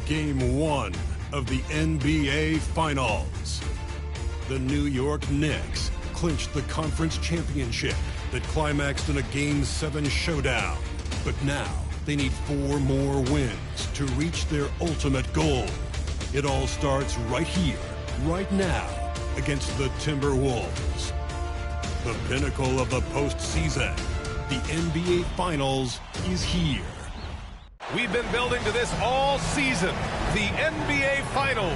Game 1 of the NBA Finals. The New York Knicks clinched the conference championship that climaxed in a Game 7 showdown. But now they need 4 more wins to reach their ultimate goal. It all starts right here, right now, against the Timberwolves. The pinnacle of the postseason, the NBA Finals, is here. We've been building to this all season, the NBA Finals.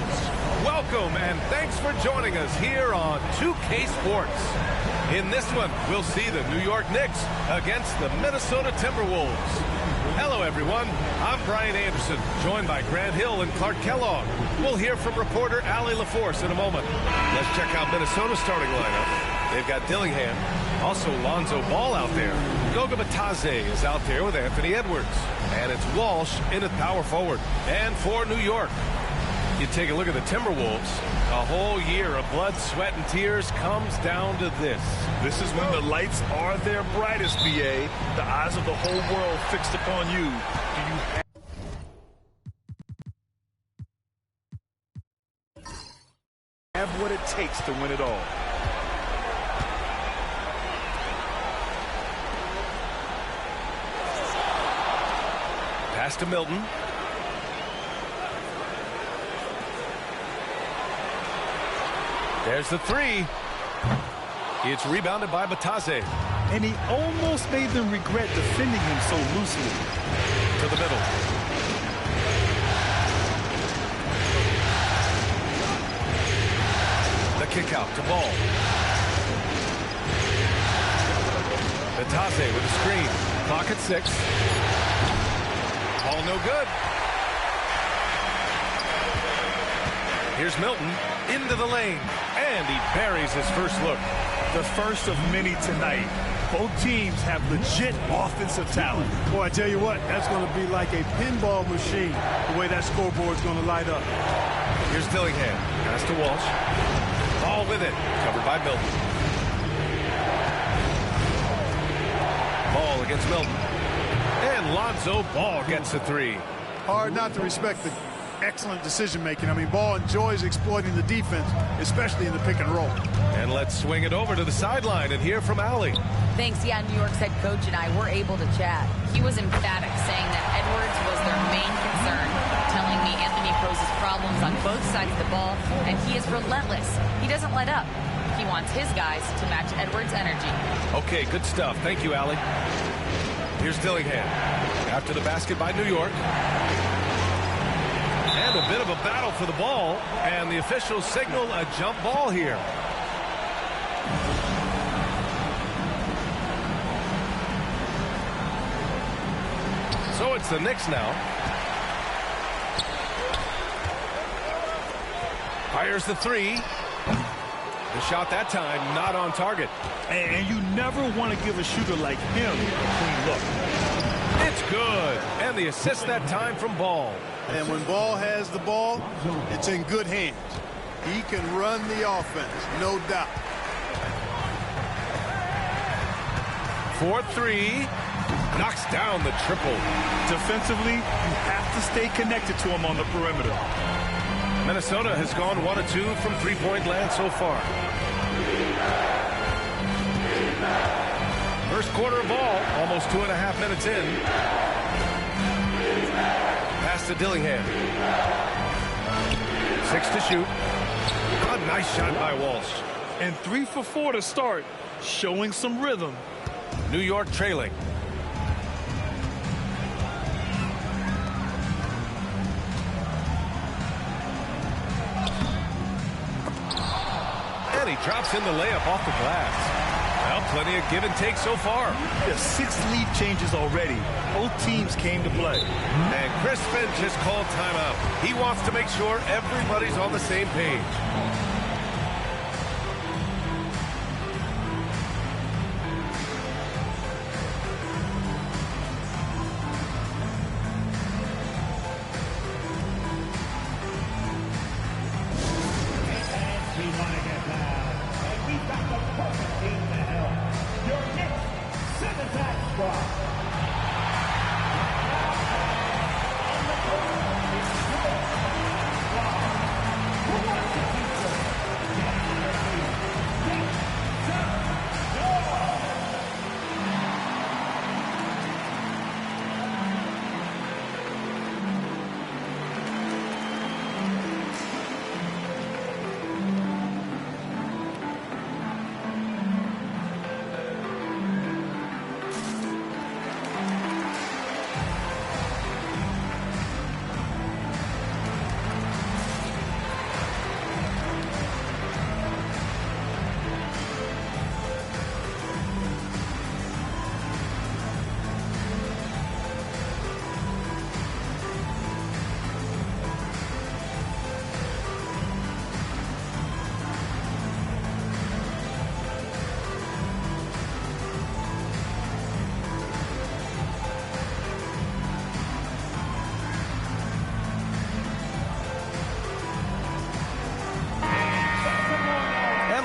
Welcome and thanks for joining us here on 2K Sports. In this one, we'll see the New York Knicks against the Minnesota Timberwolves. Hello, everyone. I'm Brian Anderson, joined by Grant Hill and Clark Kellogg. We'll hear from reporter Allie LaForce in a moment. Let's check out Minnesota's starting lineup. They've got Dillingham, also Lonzo Ball out there. Goga Bitadze is out there with Anthony Edwards. And it's Walsh in at power forward. And for New York, you take a look at the Timberwolves. A whole year of blood, sweat, and tears comes down to this. This is when the lights are their brightest, BA. The eyes of the whole world fixed upon you. Do you have what it takes to win it all? Pass to Milton. There's the three. It's rebounded by Bitadze. And he almost made them regret defending him so loosely. To the middle. The kick out to Ball. Bitadze with a screen. Clock at 6. Ball no good. Here's Milton into the lane, and he buries his first look. The first of many tonight. Both teams have legit offensive talent. Boy, I tell you what, that's going to be like a pinball machine, the way that scoreboard's going to light up. Here's Dillingham. Pass to Walsh. Ball with it. Covered by Milton. Ball against Milton. And Lonzo Ball gets a 3. Hard not to respect the excellent decision-making. I mean, Ball enjoys exploiting the defense, especially in the pick and roll. And let's swing it over to the sideline and hear from Allie. Thanks. Yeah, New York's head coach and I were able to chat. He was emphatic, saying that Edwards was their main concern, telling me Anthony poses problems on both sides of the ball, and he is relentless. He doesn't let up. He wants his guys to match Edwards' energy. Okay, good stuff. Thank you, Allie. Here's Dillingham. After the basket by New York. And a bit of a battle for the ball. And the officials signal a jump ball here. So it's the Knicks now. Fires the 3. The shot that time not on target. And you never want to give a shooter like him a clean look. It's good. And the assist that time from Ball. And when Ball has the ball, it's in good hands. He can run the offense, no doubt. 4-3. Knocks down the triple. Defensively, you have to stay connected to him on the perimeter. Minnesota has gone 1 of 2 from three-point land so far. First quarter ball, almost 2.5 minutes in. Pass to Dillingham. 6 to shoot. A nice shot by Walsh. And 3 for 4 to start, showing some rhythm. New York trailing. And he drops in the layup off the glass. Well, plenty of give and take so far. There's 6 lead changes already. Both teams came to play. And Chris Finch has called timeout. He wants to make sure everybody's on the same page.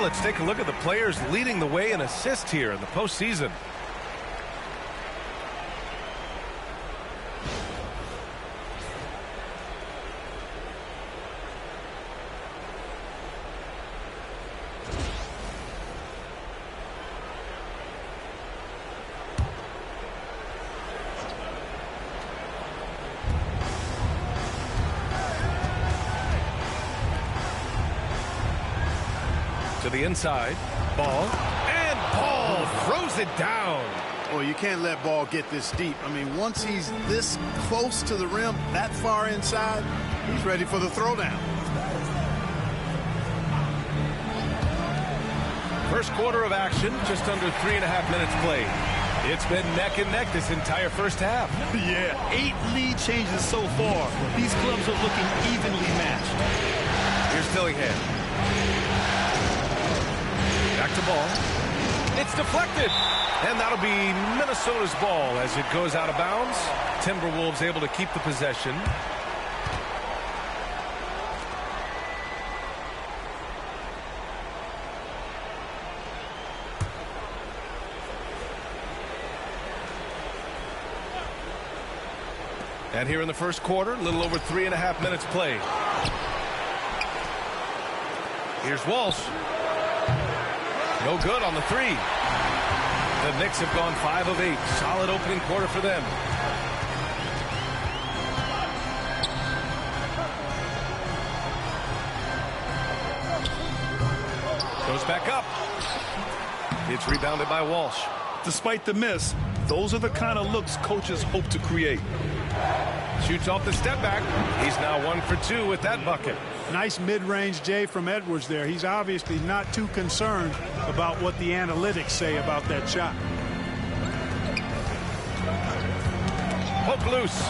let's take a look at the players leading the way in assists here in the postseason. To the inside, Ball, and Ball throws it down. Well, you can't let Ball get this deep. I mean, once he's this close to the rim, that far inside, he's ready for the throwdown. First quarter of action, just under 3.5 minutes played. It's been neck and neck this entire first half. Yeah, 8 lead changes so far. These clubs are looking evenly matched. Here's Dillingham. Back to Ball. It's deflected. And that'll be Minnesota's ball as it goes out of bounds. Timberwolves able to keep the possession. And here in the first quarter, a little over 3.5 minutes played. Here's Walsh. No good on the three. The Knicks have gone 5 of 8. Solid opening quarter for them. Goes back up. It's rebounded by Walsh. Despite the miss, those are the kind of looks coaches hope to create. Shoots off the step back. He's now 1 for 2 with that bucket. Nice mid-range J from Edwards there. He's obviously not too concerned about what the analytics say about that shot. Hook loose.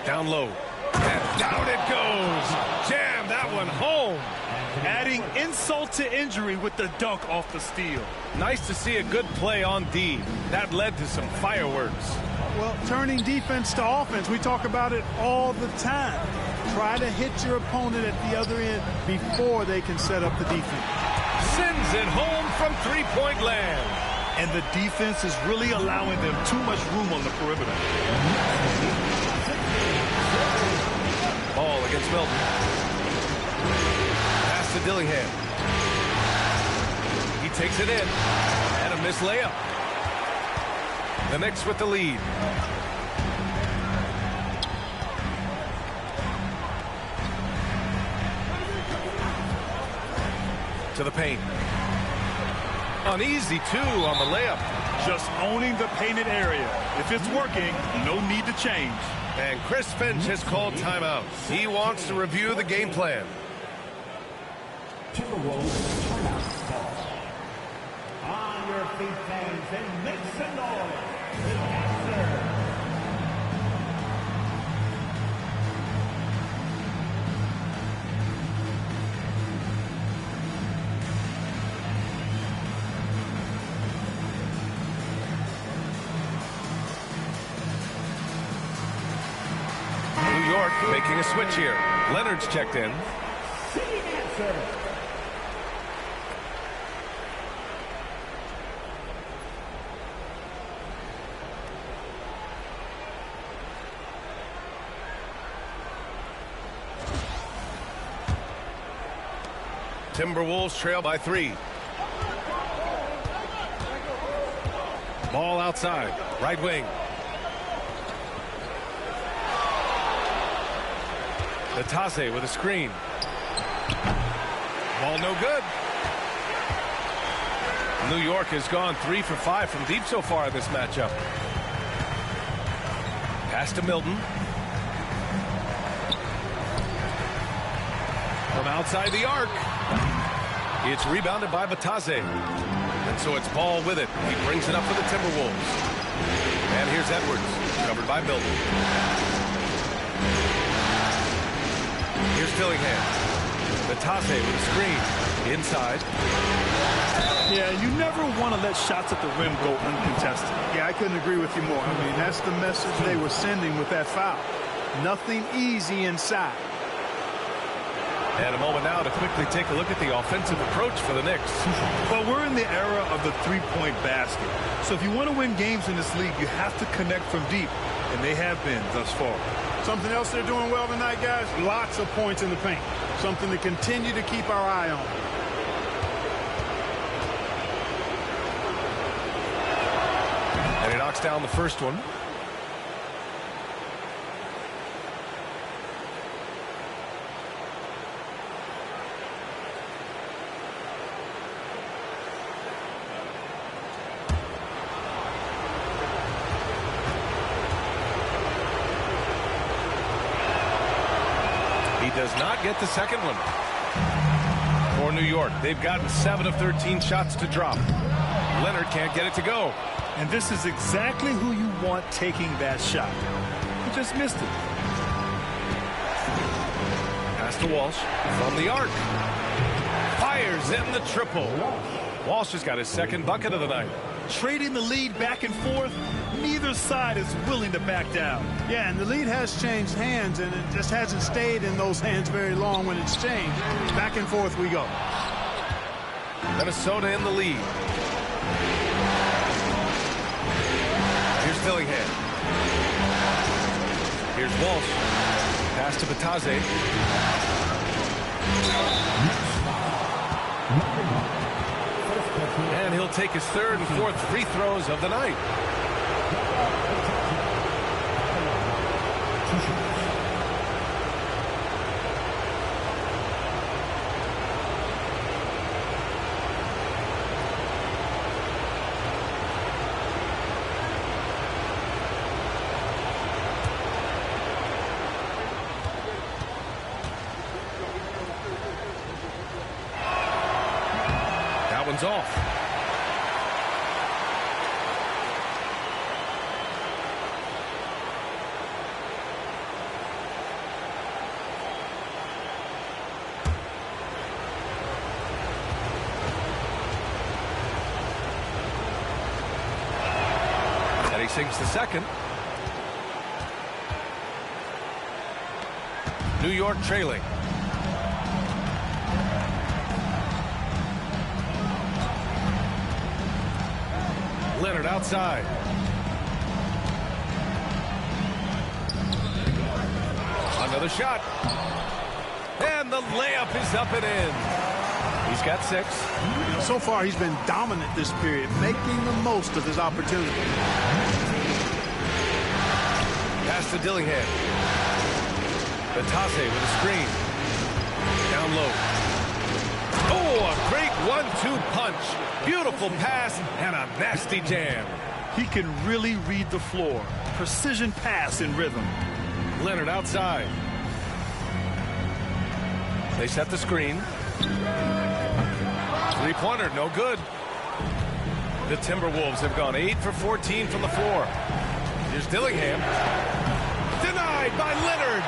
Down low. And down it goes. Jam that one home. Adding insult to injury with the dunk off the steal. Nice to see a good play on D. That led to some fireworks. Well, turning defense to offense, we talk about it all the time. Try to hit your opponent at the other end before they can set up the defense. Sends it home from three-point land. And the defense is really allowing them too much room on the perimeter. Ball against Milton. Pass to Dillingham. He takes it in. And a missed layup. The Knicks with the lead. To the paint. Uneasy, too, on the layup. Just owning the painted area. If it's working, no need to change. And Chris Finch has called timeout. He wants to review the game plan. Timberwolves timeout ball. On your feet, fans, and make some noise. The answer. New York making a switch here. Leonard's checked in. The answer. Timberwolves trail by 3. Ball outside. Right wing. Natase with a screen. Ball no good. New York has gone 3 for 5 from deep so far in this matchup. Pass to Milton. From outside the arc. It's rebounded by Batase. And so it's Ball with it. He brings it up for the Timberwolves. And here's Edwards, covered by Milton. Here's Dillingham. Batase with a screen. Inside. Yeah, you never want to let shots at the rim go uncontested. Yeah, I couldn't agree with you more. I mean, that's the message they were sending with that foul. Nothing easy inside. And a moment now to quickly take a look at the offensive approach for the Knicks. Well, we're in the era of the three-point basket. So if you want to win games in this league, you have to connect from deep. And they have been thus far. Something else they're doing well tonight, guys, lots of points in the paint. Something to continue to keep our eye on. And he knocks down the first one. Does not get the second one. For New York, they've gotten 7 of 13 shots to drop. Leonard can't get it to go. And this is exactly who you want taking that shot. He just missed it. Pass to Walsh from the arc. Fires in the triple. Walsh has got his second bucket of the night. Trading the lead back and forth, neither side is willing to back down. Yeah, and the lead has changed hands, and it just hasn't stayed in those hands very long when it's changed. Back and forth we go. Minnesota in the lead. Here's Dillingham. Here's Walsh. Pass to Batadze. And he'll take his third and fourth free throws of the night. That one's off. And he sinks the second. New York trailing. Leonard outside. Another shot. And the layup is up and in. He's got 6. So far, he's been dominant this period, making the most of his opportunity. Pass to Dillingham. Batadze with a screen. Down low. Oh, a great 1-2 punch. Beautiful pass and a nasty jam. He can really read the floor. Precision pass in rhythm. Leonard outside. They set the screen. Three-pointer, no good. The Timberwolves have gone 8 for 14 from the floor. Here's Dillingham. Denied by Leonard.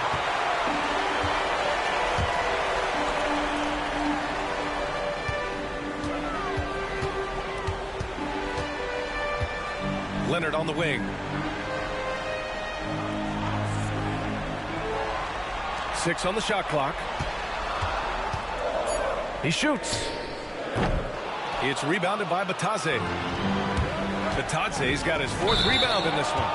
Leonard on the wing. 6 on the shot clock. He shoots. It's rebounded by Batadze. Batadze's got his 4th rebound in this one.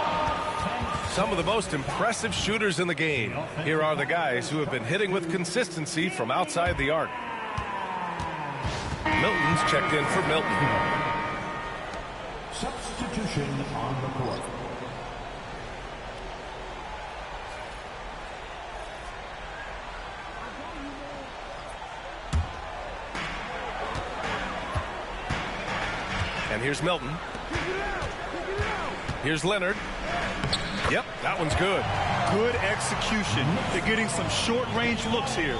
Some of the most impressive shooters in the game. Here are the guys who have been hitting with consistency from outside the arc. Milton's checked in for Milton. Substitution on the court. And here's Milton. Here's Leonard. Yep, that one's good. Good execution. They're getting some short-range looks here.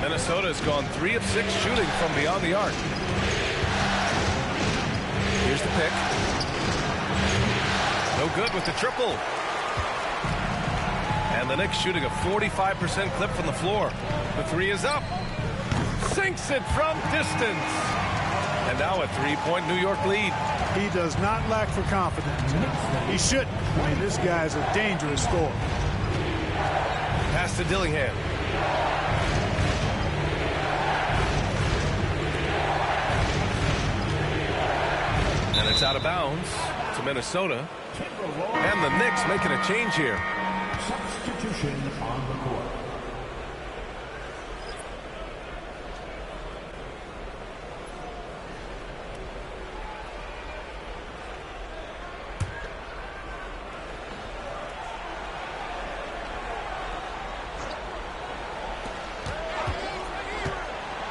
Minnesota's gone 3 of 6 shooting from beyond the arc. Here's the pick. No good with the triple. And the Knicks shooting a 45% clip from the floor. The 3 is up. Sinks it from distance. And now a 3-point New York lead. He does not lack for confidence. He shouldn't. I mean, this guy's a dangerous scorer. Pass to Dillingham. And it's out of bounds to Minnesota. And the Knicks making a change here. Substitution on the court.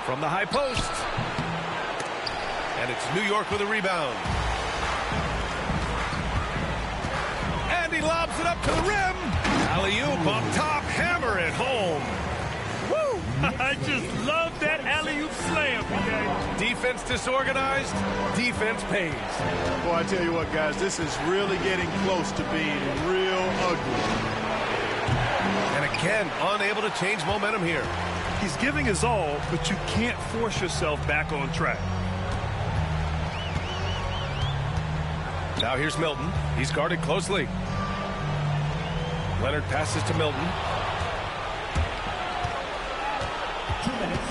From the high post. And it's New York with a rebound. And he lobs it up to the rim. Alley-oop up top, hammer it home. Woo! I just love that alley-oop slam. Defense disorganized, defense pays. Boy, I tell you what, guys, this is really getting close to being real ugly. And again, unable to change momentum here. He's giving his all, but you can't force yourself back on track. Now here's Milton. He's guarded closely. Leonard passes to Milton.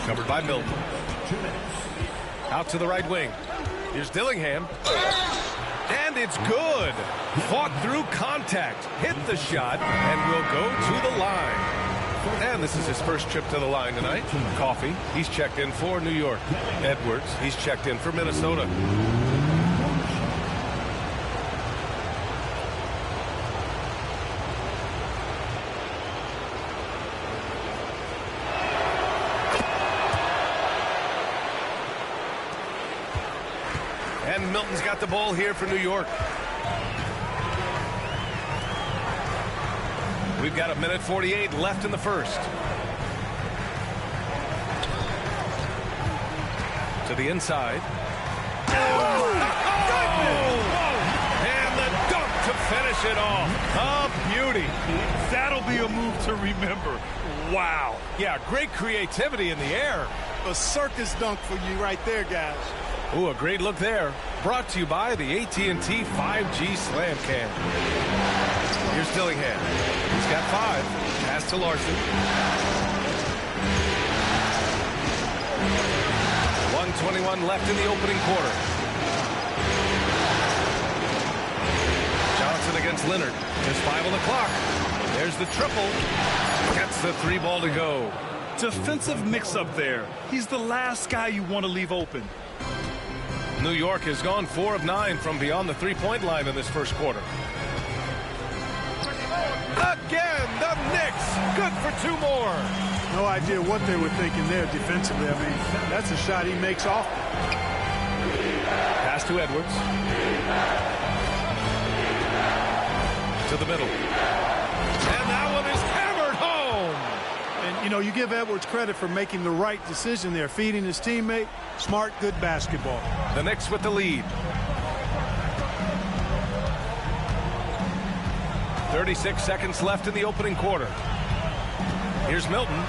Covered by Milton. Out to the right wing. Here's Dillingham. And it's good. Fought through contact. Hit the shot and will go to the line. And this is his first trip to the line tonight. Coffee, he's checked in for New York. Edwards, he's checked in for Minnesota. And Milton's got the ball here for New York. We've got 1:48 left in the first. To the inside. Oh! And the dunk to finish it off. A beauty. That'll be a move to remember. Wow. Yeah, great creativity in the air. A circus dunk for you right there, guys. Ooh, a great look there. Brought to you by the AT&T 5G Slam Cam. Here's Dillingham. He's got 5. Pass to Larson. 1:21 left in the opening quarter. Johnson against Leonard. There's 5 on the clock. There's the triple. Gets the 3 ball to go. Defensive mix-up there. He's the last guy you want to leave open. New York has gone 4 of 9 from beyond the 3-point line in this first quarter. Again, the Knicks. Good for 2 more. No idea what they were thinking there defensively. I mean, that's a shot he makes off. Pass to Edwards. To the middle. And that one is hammered home. And, you know, you give Edwards credit for making the right decision there, feeding his teammate. Smart, good basketball. The Knicks with the lead. 36 seconds left in the opening quarter. Here's Milton.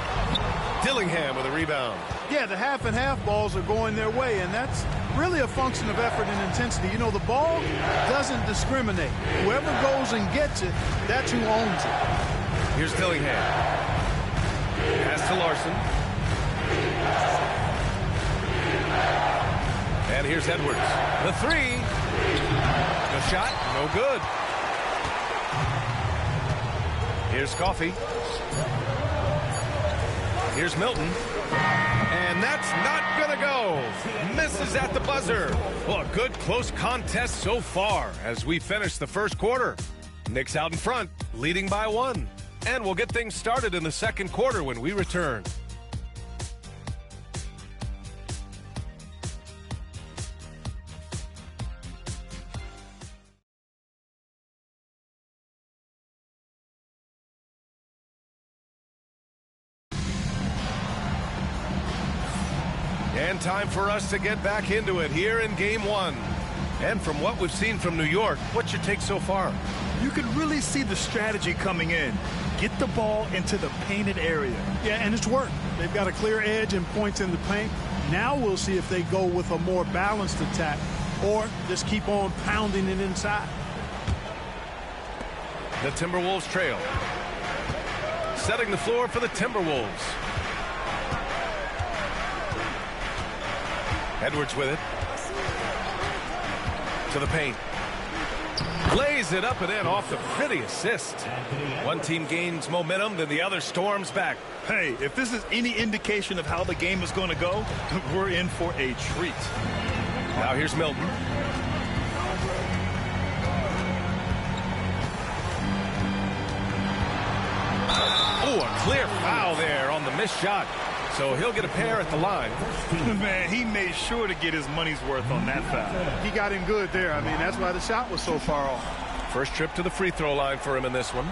Dillingham with a rebound. Yeah, the half and half balls are going their way, and that's really a function of effort and intensity. You know, the ball doesn't discriminate. Whoever goes and gets it, that's who owns it. Here's Dillingham. Pass to Larson. And here's Edwards. The 3. The shot, no good. Here's Coffee. Here's Milton. And that's not going to go. Misses at the buzzer. Well, a good close contest so far as we finish the first quarter. Knicks out in front, leading by 1. And we'll get things started in the second quarter when we return. And time for us to get back into it here in Game 1. And from what we've seen from New York, what's your take so far? You can really see the strategy coming in. Get the ball into the painted area. Yeah, and it's worked. They've got a clear edge and points in the paint. Now we'll see if they go with a more balanced attack or just keep on pounding it inside. The Timberwolves trail. Setting the floor for the Timberwolves. Edwards with it. To the paint. Lays it up and in off the pretty assist. One team gains momentum, then the other storms back. Hey, if this is any indication of how the game is going to go, we're in for a treat. Now here's Milton. Oh, a clear foul there on the missed shot. So he'll get a pair at the line. Man, he made sure to get his money's worth on that foul. He got him good there. I mean, that's why the shot was so far off. First trip to the free throw line for him in this one.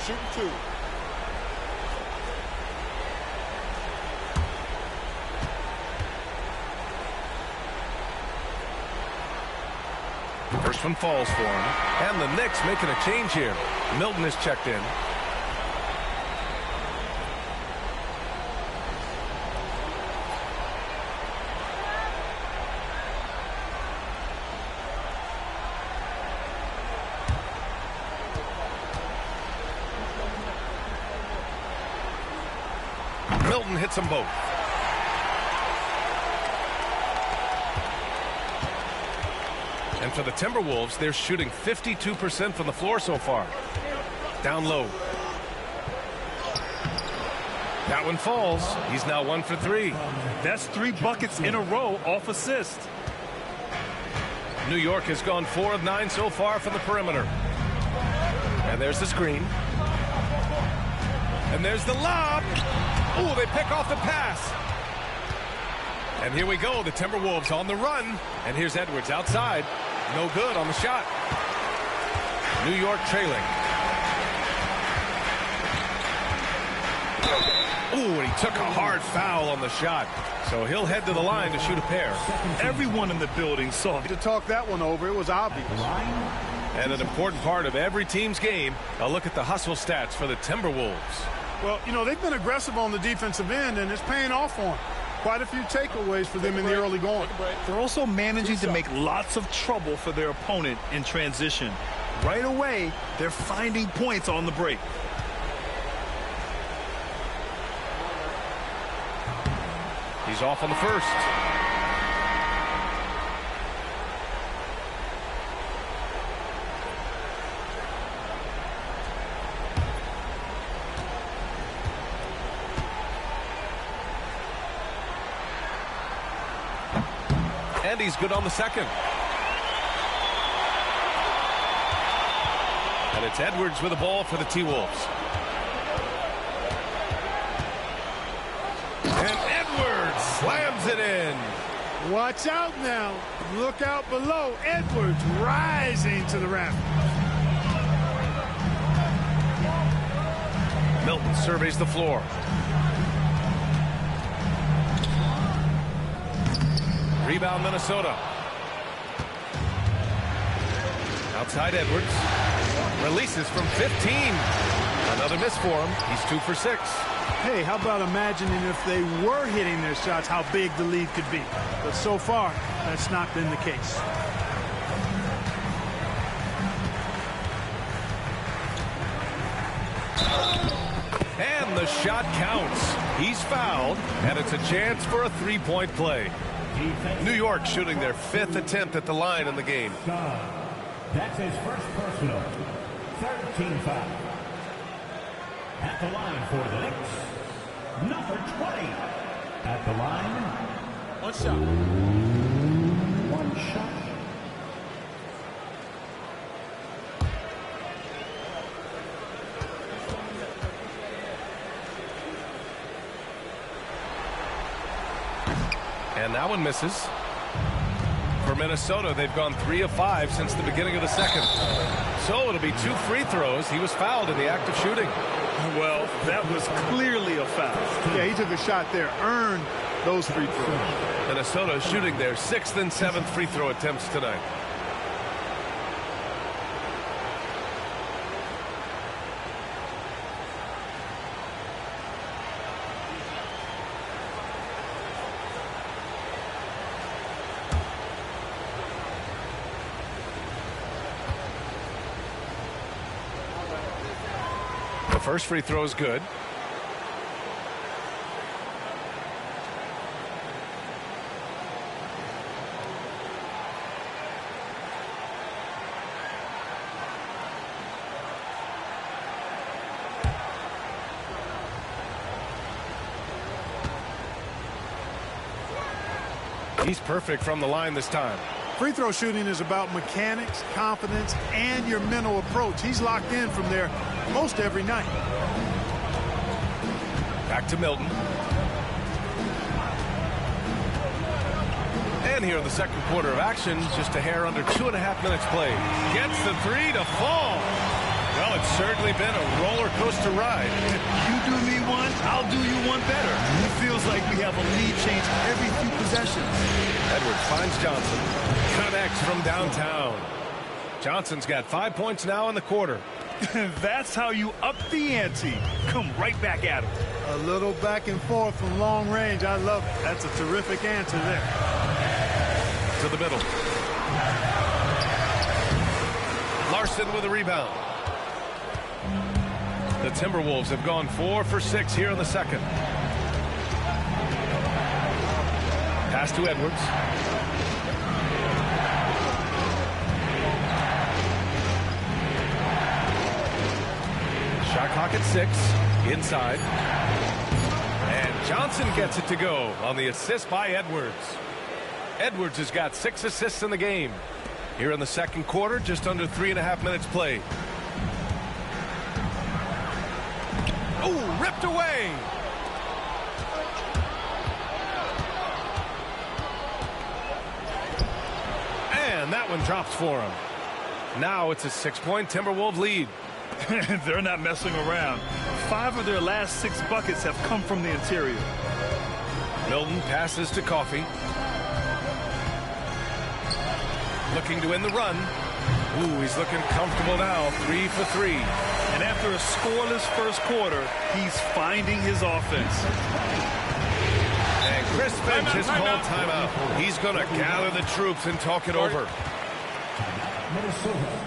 Shoot two. First one falls for him. And the Knicks making a change here. Milton is checked in. Milton hits them both. And for the Timberwolves, they're shooting 52% from the floor so far. Down low. That one falls. He's now 1 for 3. That's 3 buckets in a row off assist. New York has gone 4 of 9 so far from the perimeter. And there's the screen. And there's the lob. Oh, they pick off the pass. And here we go, the Timberwolves on the run. And here's Edwards outside. No good on the shot. New York trailing. Oh, and he took a hard foul on the shot. So he'll head to the line to shoot a pair. Everyone in the building saw To talk that one over, it was obvious. And an important part of every team's game, a look at the hustle stats for the Timberwolves. Well, you know, they've been aggressive on the defensive end, and it's paying off for them. Quite a few takeaways for them in the early going. They're also managing to make lots of trouble for their opponent in transition. Right away, they're finding points on the break. He's off on the first. And he's good on the second. And it's Edwards with the ball for the T-Wolves. And Edwards slams it in. Watch out now. Look out below. Edwards rising to the rafters. Milton surveys the floor. Rebound Minnesota. Outside Edwards. Releases from 15. Another miss for him. He's 2 for 6. Hey, how about imagining if they were hitting their shots, how big the lead could be. But so far, that's not been the case. And the shot counts. He's fouled, and it's a chance for a three-point play. New York shooting their 5th attempt at the line in the game. That's his first personal. 13 foul. At the line for the Knicks, number 20. At the line, One shot. one shot. And that one misses. For Minnesota, they've gone 3 of 5 since the beginning of the second. So it'll be 2 free throws. He was fouled in the act of shooting. Well, that was clearly a foul. Yeah, he took a shot there, earned those free throws. Minnesota shooting their 6th and 7th free throw attempts tonight. The first free throw is good. He's perfect from the line this time. Free throw shooting is about mechanics, confidence, and your mental approach. He's locked in from there most every night. Back to Milton. And here in the second quarter of action, just a hair under 2.5 minutes played. Gets the three to fall. Well, it's certainly been a roller coaster ride. You do me one, I'll do you one better. It feels like we have a lead change every few possessions. Edwards finds Johnson. Connects from downtown. Johnson's got 5 points now in the quarter. That's how you up the ante. Come right back at him. A little back and forth from long range. I love it. That's a terrific answer there. To the middle. Larson with a rebound. The Timberwolves have gone 4 for 6 here in the second. Pass to Edwards. Shot clock at 6. Inside. And Johnson gets it to go on the assist by Edwards. Edwards has got 6 assists in the game. Here in the second quarter, just under 3.5 minutes played. Oh, ripped away. And that one drops for him. Now it's a 6-point Timberwolves lead. They're not messing around. 5 of their last 6 buckets have come from the interior. Milton passes to Coffey. Looking to win the run. Ooh, he's looking comfortable now. 3 for 3. And after a scoreless first quarter, he's finding his offense. And Chris Finch has called timeout. He's going to gather the troops and talk it over. Minnesota.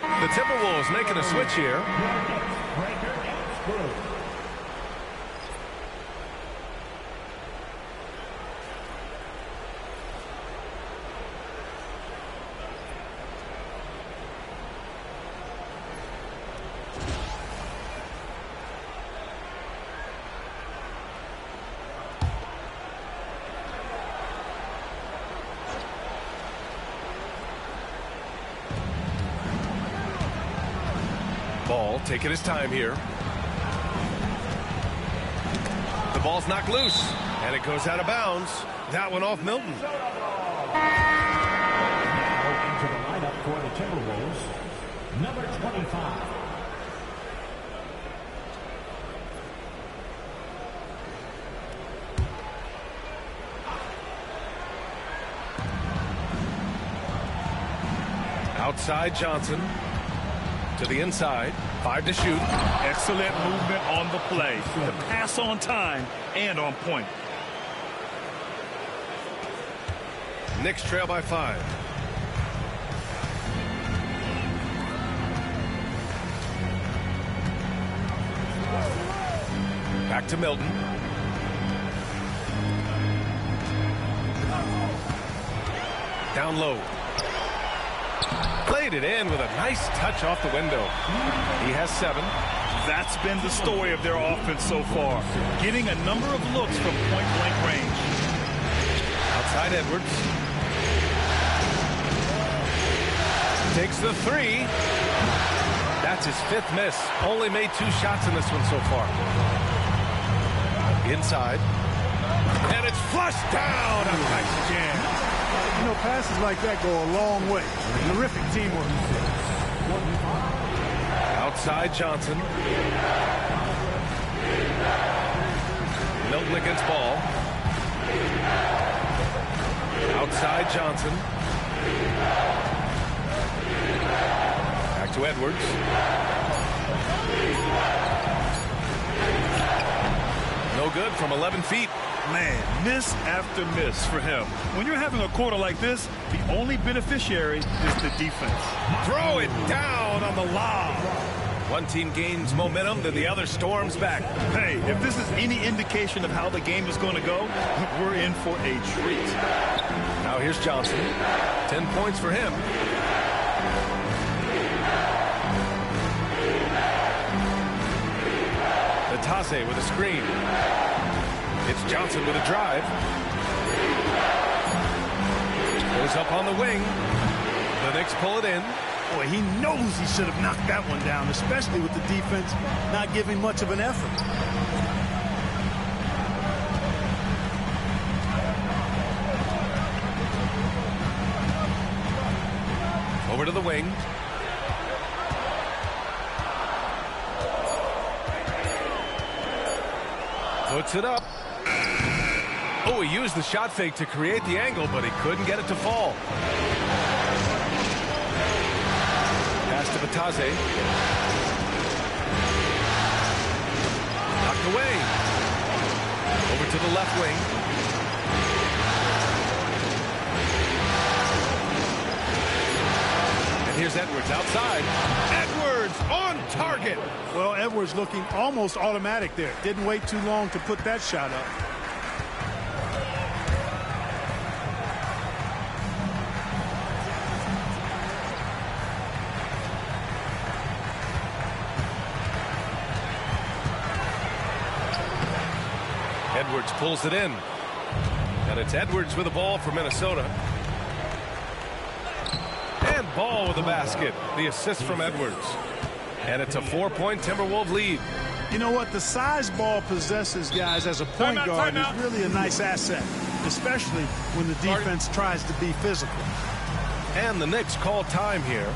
The Timberwolves making a switch here. Ball taking his time here. The ball's knocked loose, and it goes out of bounds. That one off Milton. Now into the lineup for the Timberwolves, number 25. Outside Johnson. To the inside. 5 to shoot. Excellent movement on the play. The pass on time and on point. Knicks trail by 5. Back to Milton. Down low. Played it in with a nice touch off the window. He has 7. That's been the story of their offense so far. Getting a number of looks from point-blank range. Outside Edwards. Takes the 3. That's his 5th miss. Only made 2 shots in this one so far. Inside. And it's flushed down on the next jam. You know, passes like that go a long way. Terrific teamwork. Outside Johnson. Milton against ball. Outside Johnson. Back to Edwards. No good from 11 feet. Man, miss after miss for him. When you're having a quarter like this, the only beneficiary is the defense. Throw it down on the lob. One team gains momentum, then the other storms back. Hey, if this is any indication of how the game is going to go, we're in for a treat. Now here's Johnson. 10 points for him. Natase with a screen. It's Johnson with a drive. Goes up on the wing. The Knicks pull it in. Boy, he knows he should have knocked that one down, especially with the defense not giving much of an effort. Over to the wing. Puts it up. Oh, he used the shot fake to create the angle, but he couldn't get it to fall. Pass to Batase. Knocked away. Over to the left wing. And here's Edwards outside. Edwards on target. Well, Edwards looking almost automatic there. Didn't wait too long to put that shot up. Edwards pulls it in. And it's Edwards with the ball for Minnesota. And Ball with the basket. The assist from Edwards. And it's a 4-point Timberwolves lead. You know what? The size Ball possesses, guys, as a point guard is really a nice asset, especially when the defense tries to be physical. And the Knicks call time here.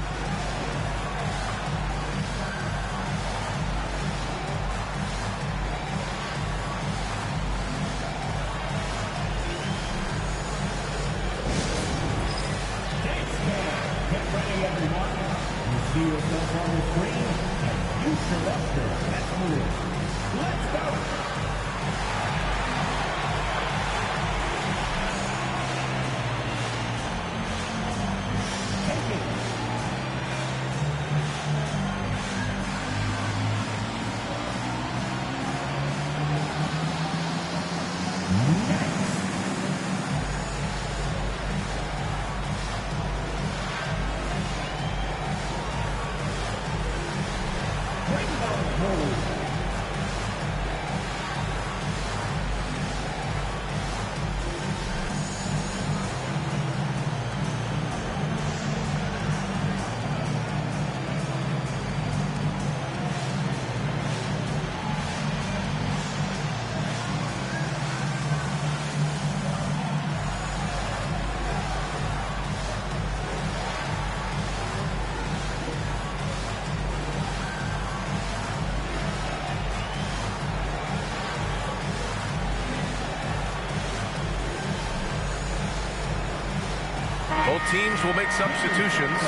Both teams will make substitutions.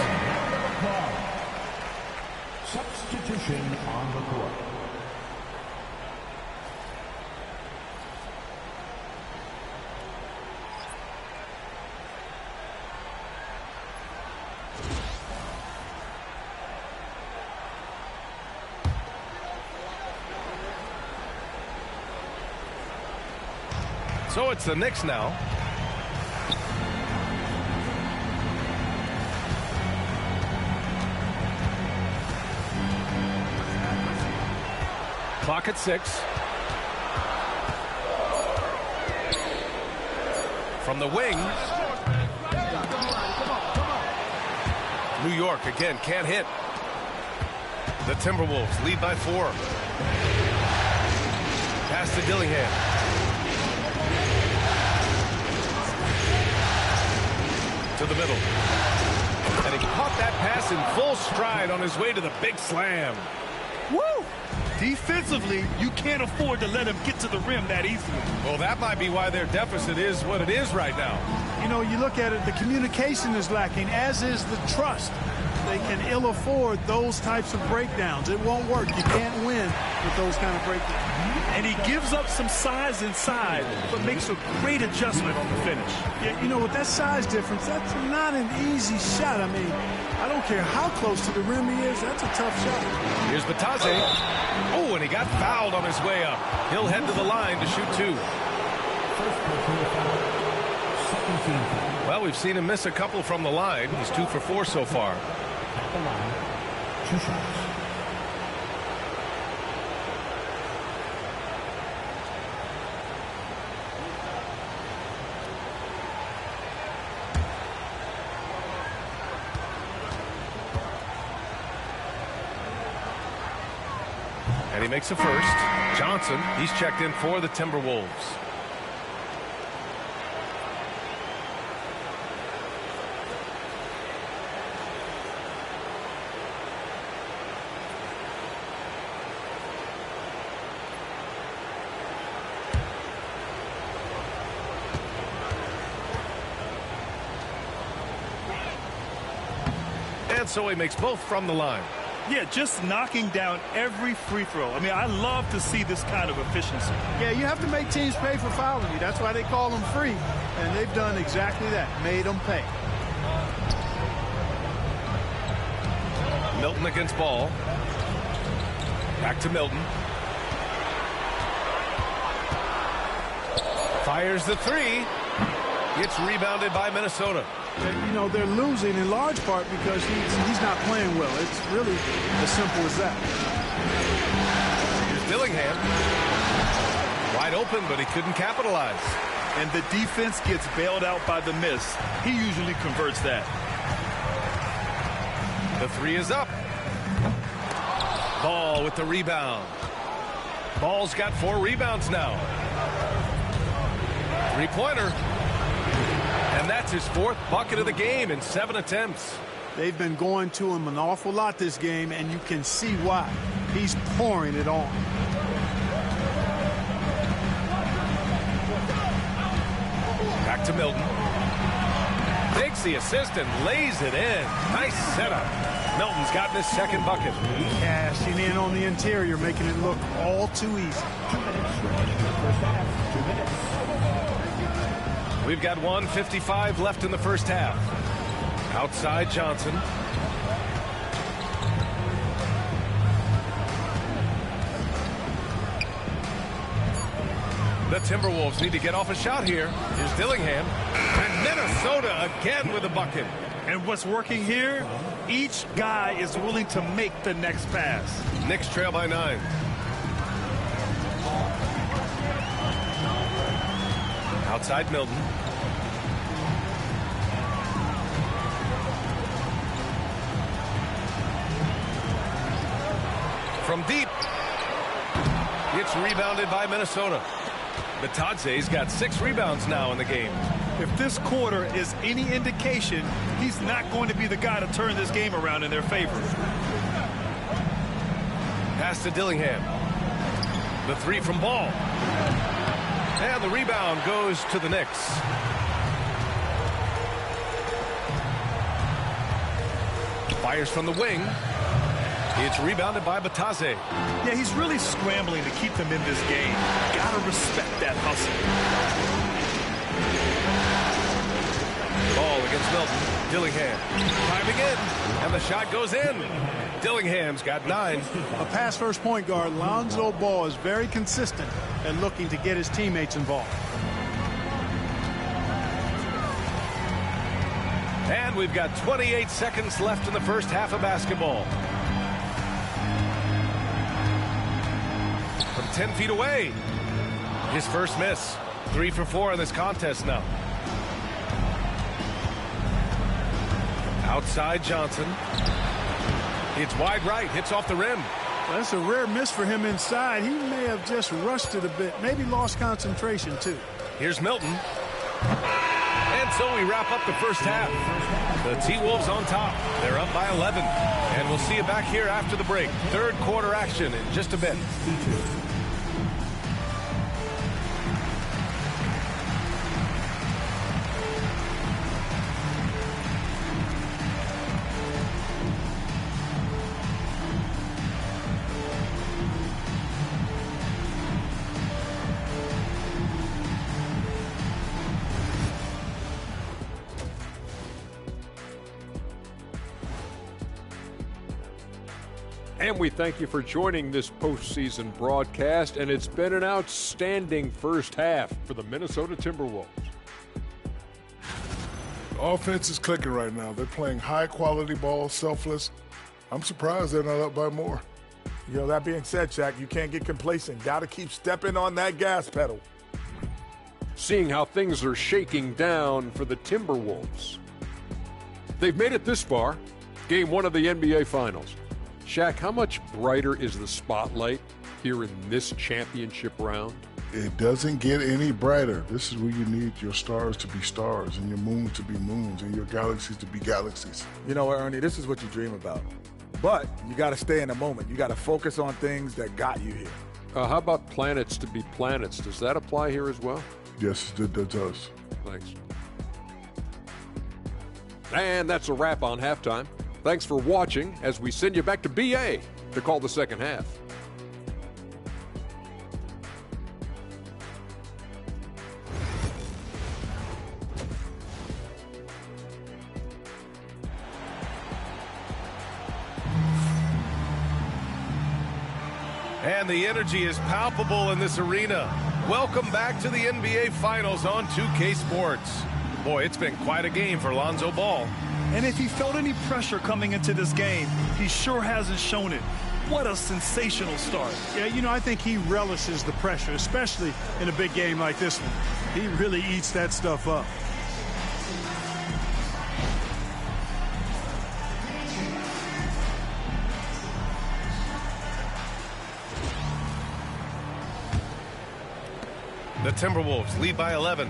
Substitution on the court. So it's the Knicks now. Clock at 6. From the wing. New York again can't hit. The Timberwolves lead by 4. Pass to Dillingham. To the middle. And he caught that pass in full stride on his way to the big slam. Woo! Defensively, you can't afford to let him get to the rim that easily. Well, that might be why their deficit is what it is right now. You know, you look at it, the communication is lacking, as is the trust. They can ill afford those types of breakdowns. It won't work. You can't win with those kind of breakdowns. And he gives up some size inside, but makes a great adjustment on the finish. Yeah, you know, with that size difference, that's not an easy shot. I mean, I don't care how close to the rim he is. That's a tough shot. Here's Batadze. Oh, and he got fouled on his way up. He'll head to the line to shoot 2. Well, we've seen him miss a couple from the line. He's 2 for 4 so far. At the line, 2 shots. And he makes a first. Johnson, he's checked in for the Timberwolves. And so he makes both from the line. Yeah, just knocking down every free throw. I mean, I love to see this kind of efficiency. Yeah, you have to make teams pay for fouling you. That's why they call them free. And they've done exactly that, made them pay. Milton against Ball. Back to Milton. Fires the 3. It's rebounded by Minnesota. You know, they're losing in large part because he's not playing well. It's really as simple as that. Here's Dillingham. Wide open, but he couldn't capitalize. And the defense gets bailed out by the miss. He usually converts that. The 3 is up. Ball with the rebound. Ball's got 4 rebounds now. 3-pointer. And that's his 4th bucket of the game in 7 attempts. They've been going to him an awful lot this game, and you can see why. He's pouring it on. Back to Milton. Takes the assist and lays it in. Nice setup. Milton's gotten his 2nd bucket. Cashing in on the interior, making it look all too easy. 2 minutes remaining in the first half. 2 minutes. We've got 1:55 left in the first half. Outside Johnson. The Timberwolves need to get off a shot here. Here's Dillingham. And Minnesota again with a bucket. And what's working here, each guy is willing to make the next pass. Knicks trail by 9. Outside Milton. From deep. It's rebounded by Minnesota. Batadze's got 6 rebounds now in the game. If this quarter is any indication, he's not going to be the guy to turn this game around in their favor. Pass to Dillingham. The 3 from Ball. And the rebound goes to the Knicks. Fires from the wing. It's rebounded by Batadze. Yeah, he's really scrambling to keep them in this game. Gotta respect that hustle. Ball against Milton. Dillingham. Time again. And the shot goes in. Dillingham's got 9. A pass-first point guard, Lonzo Ball, is very consistent and looking to get his teammates involved. And we've got 28 seconds left in the first half of basketball. from 10 feet away. His first miss. 3 for 4 in this contest now. Outside Johnson. It's wide right. Hits off the rim. Well, that's a rare miss for him inside. He may have just rushed it a bit. Maybe lost concentration, too. Here's Milton. And so we wrap up the first half. The T-Wolves on top. They're up by 11. And we'll see you back here after the break. Third quarter action in just a bit. And we thank you for joining this postseason broadcast, and it's been an outstanding first half for the Minnesota Timberwolves. The offense is clicking right now. They're playing high-quality ball, selfless. I'm surprised they're not up by more. You know, that being said, Shaq, you can't get complacent. Got to keep stepping on that gas pedal. Seeing how things are shaking down for the Timberwolves. They've made it this far, game 1 of the NBA Finals. Shaq, how much brighter is the spotlight here in this championship round? It doesn't get any brighter. This is where you need your stars to be stars and your moons to be moons and your galaxies to be galaxies. You know what, Ernie, this is what you dream about. But you got to stay in the moment. You got to focus on things that got you here. How about planets to be planets? Does that apply here as well? Yes, it does. Thanks. And that's a wrap on halftime. Thanks for watching as we send you back to BA to call the second half. And the energy is palpable in this arena. Welcome back to the NBA Finals on 2K Sports. Boy, it's been quite a game for Lonzo Ball. And if he felt any pressure coming into this game, he sure hasn't shown it. What a sensational start. Yeah, you know, I think he relishes the pressure, especially in a big game like this one. He really eats that stuff up. The Timberwolves lead by 11.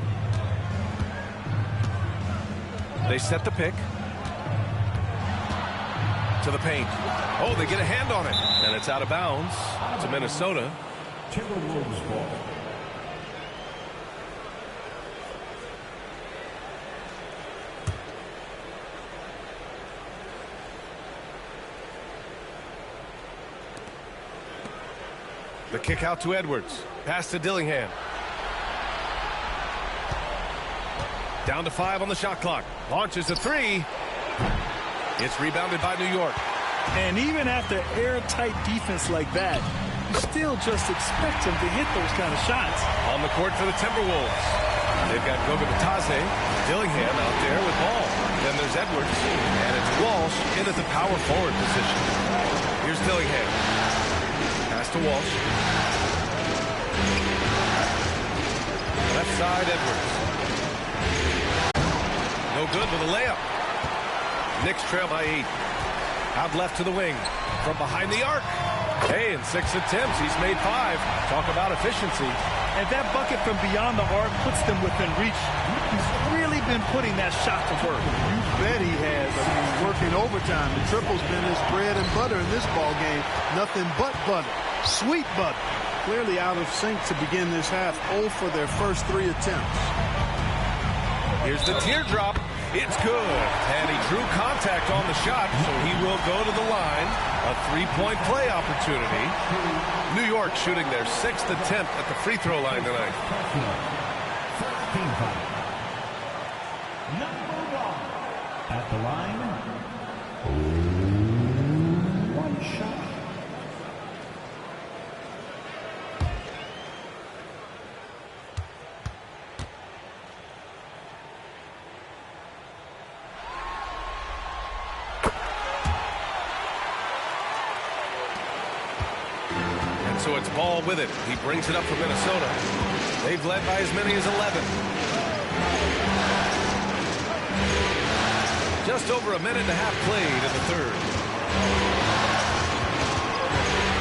They set the pick. To the paint. Oh, they get a hand on it. And it's out of bounds to Minnesota. Timberwolves ball. The kick out to Edwards. Pass to Dillingham. Down to 5 on the shot clock. Launches a 3. It's rebounded by New York. And even after airtight defense like that, you still just expect him to hit those kind of shots. On the court for the Timberwolves. They've got Goga Bitadze, Dillingham out there with ball. Then there's Edwards, and it's Walsh in at the power forward position. Here's Dillingham. Pass to Walsh. Left side, Edwards. No good with a layup. Knicks trail by 8. Out left to the wing. From behind the arc. Hey, in 6 attempts, he's made 5. Talk about efficiency. And that bucket from beyond the arc puts them within reach. He's really been putting that shot to work. You bet he has. I mean, working overtime. The triple's been his bread and butter in this ball game. Nothing but butter. Sweet butter. Clearly out of sync to begin this half. 0 for their first 3 attempts. Here's the teardrop. It's good. And he drew contact on the shot, so he will go to the line. A 3-point play opportunity. New York shooting their 6th attempt at the free throw line tonight. Number 1 at the line. 1 shot. So it's Ball with it. He brings it up for Minnesota. They've led by as many as 11. Just over a minute and a half played in the third.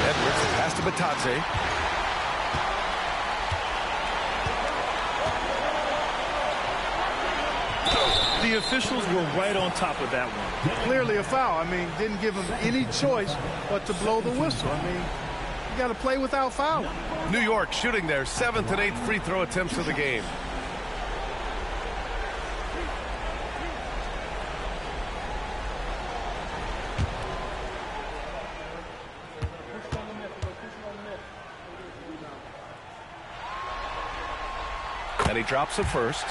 Edwards pass to Batadze. The officials were right on top of that one. Clearly a foul. I mean, didn't give him any choice but to blow the whistle. I mean, you got to play without fouling. New York shooting their 7th and 8th free throw attempts of the game. And he drops it first.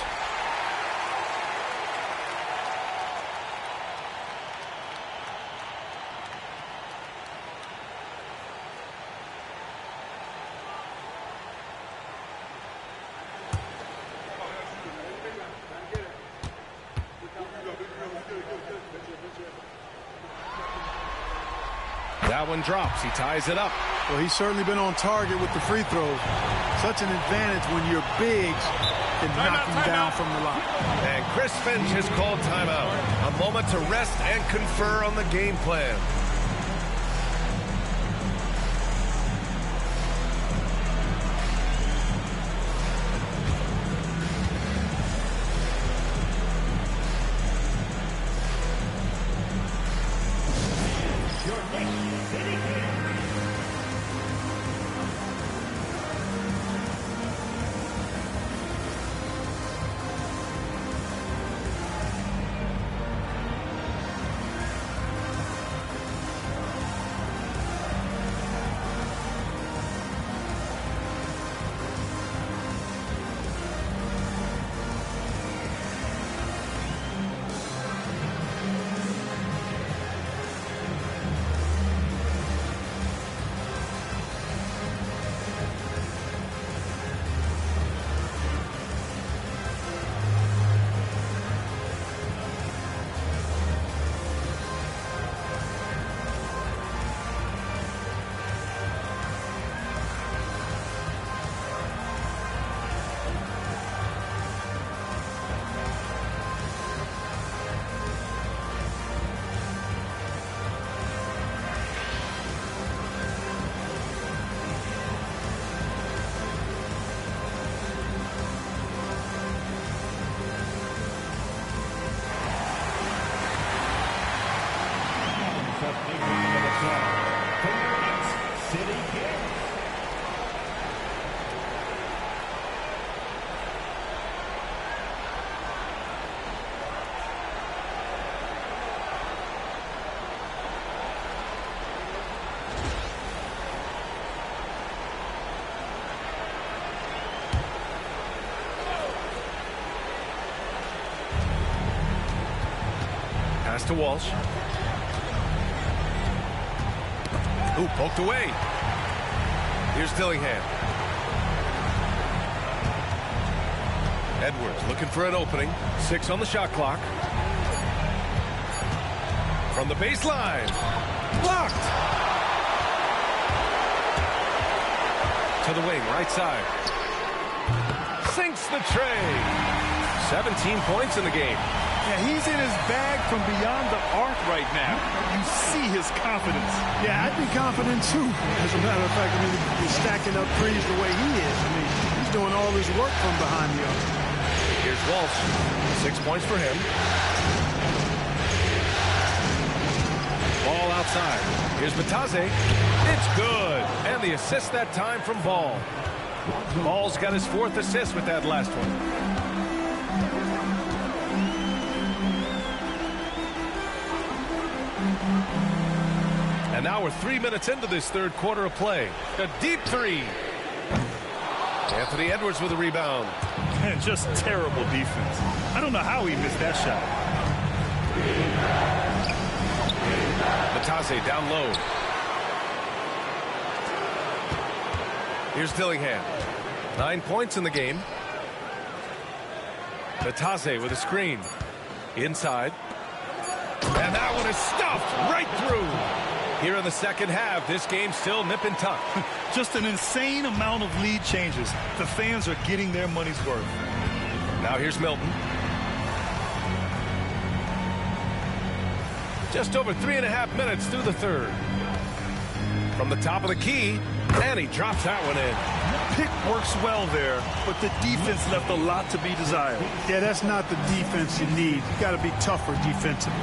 That one drops. He ties it up. Well, he's certainly been on target with the free throws. Such an advantage when your bigs can knock him down from the line. And Chris Finch has called timeout. A moment to rest and confer on the game plan. Pass to Walsh. Ooh, poked away. Here's Dillingham. Edwards looking for an opening. 6 on the shot clock. From the baseline. Blocked. To the wing, right side. Sinks the tray. 17 points in the game. Yeah, he's in his bag from beyond the arc right now. You see his confidence. Yeah, I'd be confident too. As a matter of fact, I mean, he's stacking up threes the way he is. I mean, he's doing all his work from behind the arc. Here's Walsh. 6 points for him. Ball outside. Here's Batadze. It's good. And the assist that time from Ball. Ball's got his 4th assist with that last one. And now we're 3 minutes into this third quarter of play. A deep three. Anthony Edwards with a rebound. Man, just terrible defense. I don't know how he missed that shot. Batadze down low. Here's Dillingham. 9 points in the game. Batadze with a screen. Inside. And that one is stuffed right through. Here in the second half, this game's still nip and tuck. Just an insane amount of lead changes. The fans are getting their money's worth. Now here's Milton. Just over 3.5 minutes through the third. From the top of the key, and he drops that one in. Pick works well there, but the defense left a lot to be desired. Yeah, that's not the defense you need. You got to be tougher defensively.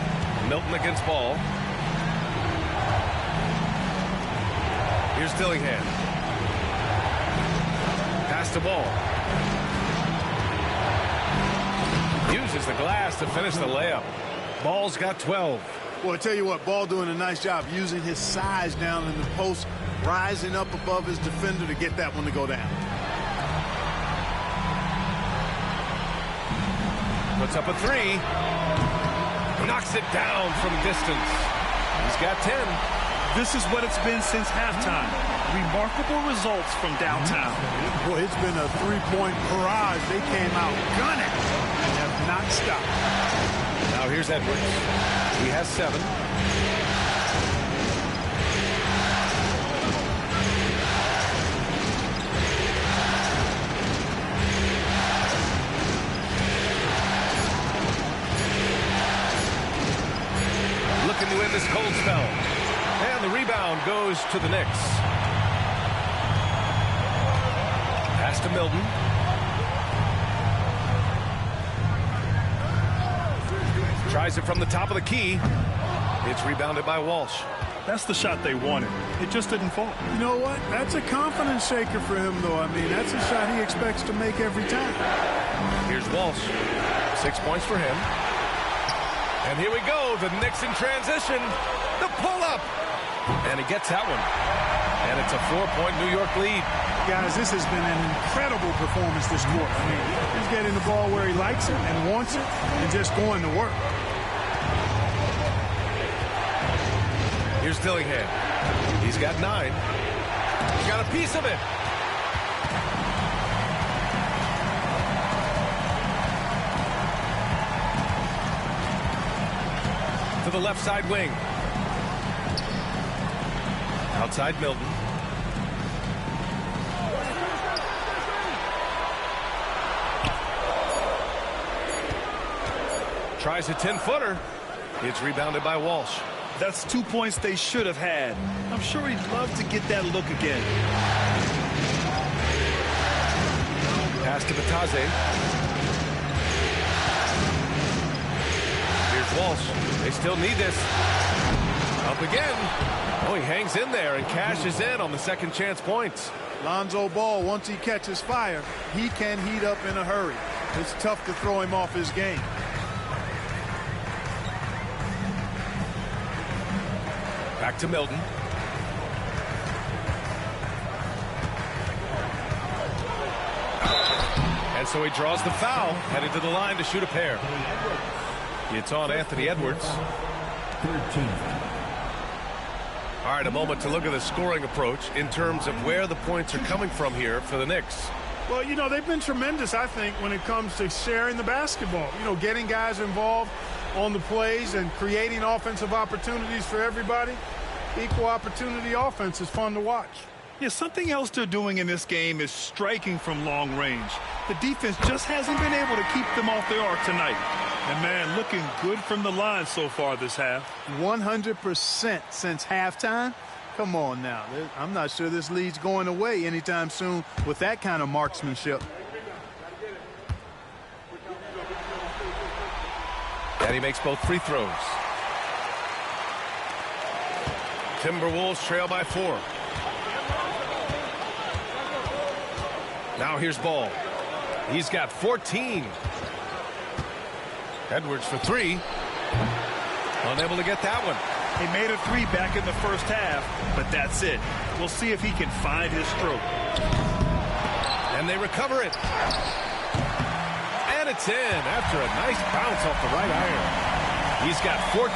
Milton against Ball. Here's Dillingham. Pass to Ball. Uses the glass to finish the layup. Ball's got 12. Well, I tell you what, Ball doing a nice job using his size down in the post, rising up above his defender to get that one to go down. Puts up a three. Knocks it down from distance. He's got 10. This is what it's been since halftime. Remarkable results from downtown. Boy, it's been a three-point barrage. They came out gunning and have not stopped. Now here's Edwards. He has 7. Looking to end this cold spell. And the rebound goes to the Knicks. Pass to Milton. Tries it from the top of the key. It's rebounded by Walsh. That's the shot they wanted. It just didn't fall. You know what? That's a confidence shaker for him, though. I mean, that's a shot he expects to make every time. Here's Walsh. 6 points for him. And here we go. The Knicks in transition. The pull-up. And he gets that one. And it's a 4-point New York lead. Guys, this has been an incredible performance this quarter. I mean, he's getting the ball where he likes it and wants it and just going to work. Here's Dillingham. He's got 9. He's got a piece of it. To the left side wing. Outside Milton. Tries a 10-footer. It's rebounded by Walsh. That's 2 points they should have had. I'm sure he'd love to get that look again. Pass to Bataze. Here's Walsh. They still need this. Up again. Oh, he hangs in there and cashes in on the second chance points. Lonzo Ball, once he catches fire, he can heat up in a hurry. It's tough to throw him off his game. Back to Milton. And so he draws the foul, headed to the line to shoot a pair. It's on Anthony Edwards. 13. All right, a moment to look at the scoring approach in terms of where the points are coming from here for the Knicks. Well, you know, they've been tremendous, I think, when it comes to sharing the basketball. You know, getting guys involved on the plays and creating offensive opportunities for everybody. Equal opportunity offense is fun to watch. Yeah, something else they're doing in this game is striking from long range. The defense just hasn't been able to keep them off their arc tonight. And, man, looking good from the line so far this half. 100% since halftime. Come on now. I'm not sure this lead's going away anytime soon with that kind of marksmanship. And he makes both free throws. Timberwolves trail by 4. Now here's Ball. He's got 14. Edwards for 3. Unable to get that one. He made a 3 back in the first half, but that's it. We'll see if he can find his stroke. And they recover it. And it's in after a nice bounce off the right iron. He's got 14.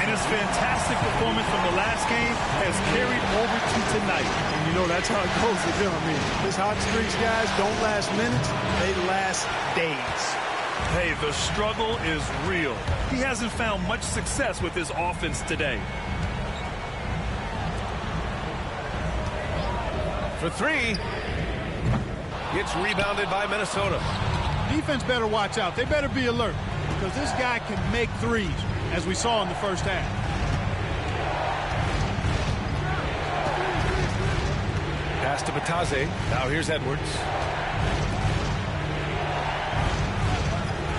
And his fantastic performance from the last game has carried over to tonight. And you know, that's how it goes with him. I mean, his hot streaks, guys, don't last minutes. They last days. Hey, the struggle is real. He hasn't found much success with his offense today. for three. It's rebounded by Minnesota. Defense better watch out. They better be alert because this guy can make threes, as we saw in the first half. Pass to Batase. Now here's Edwards.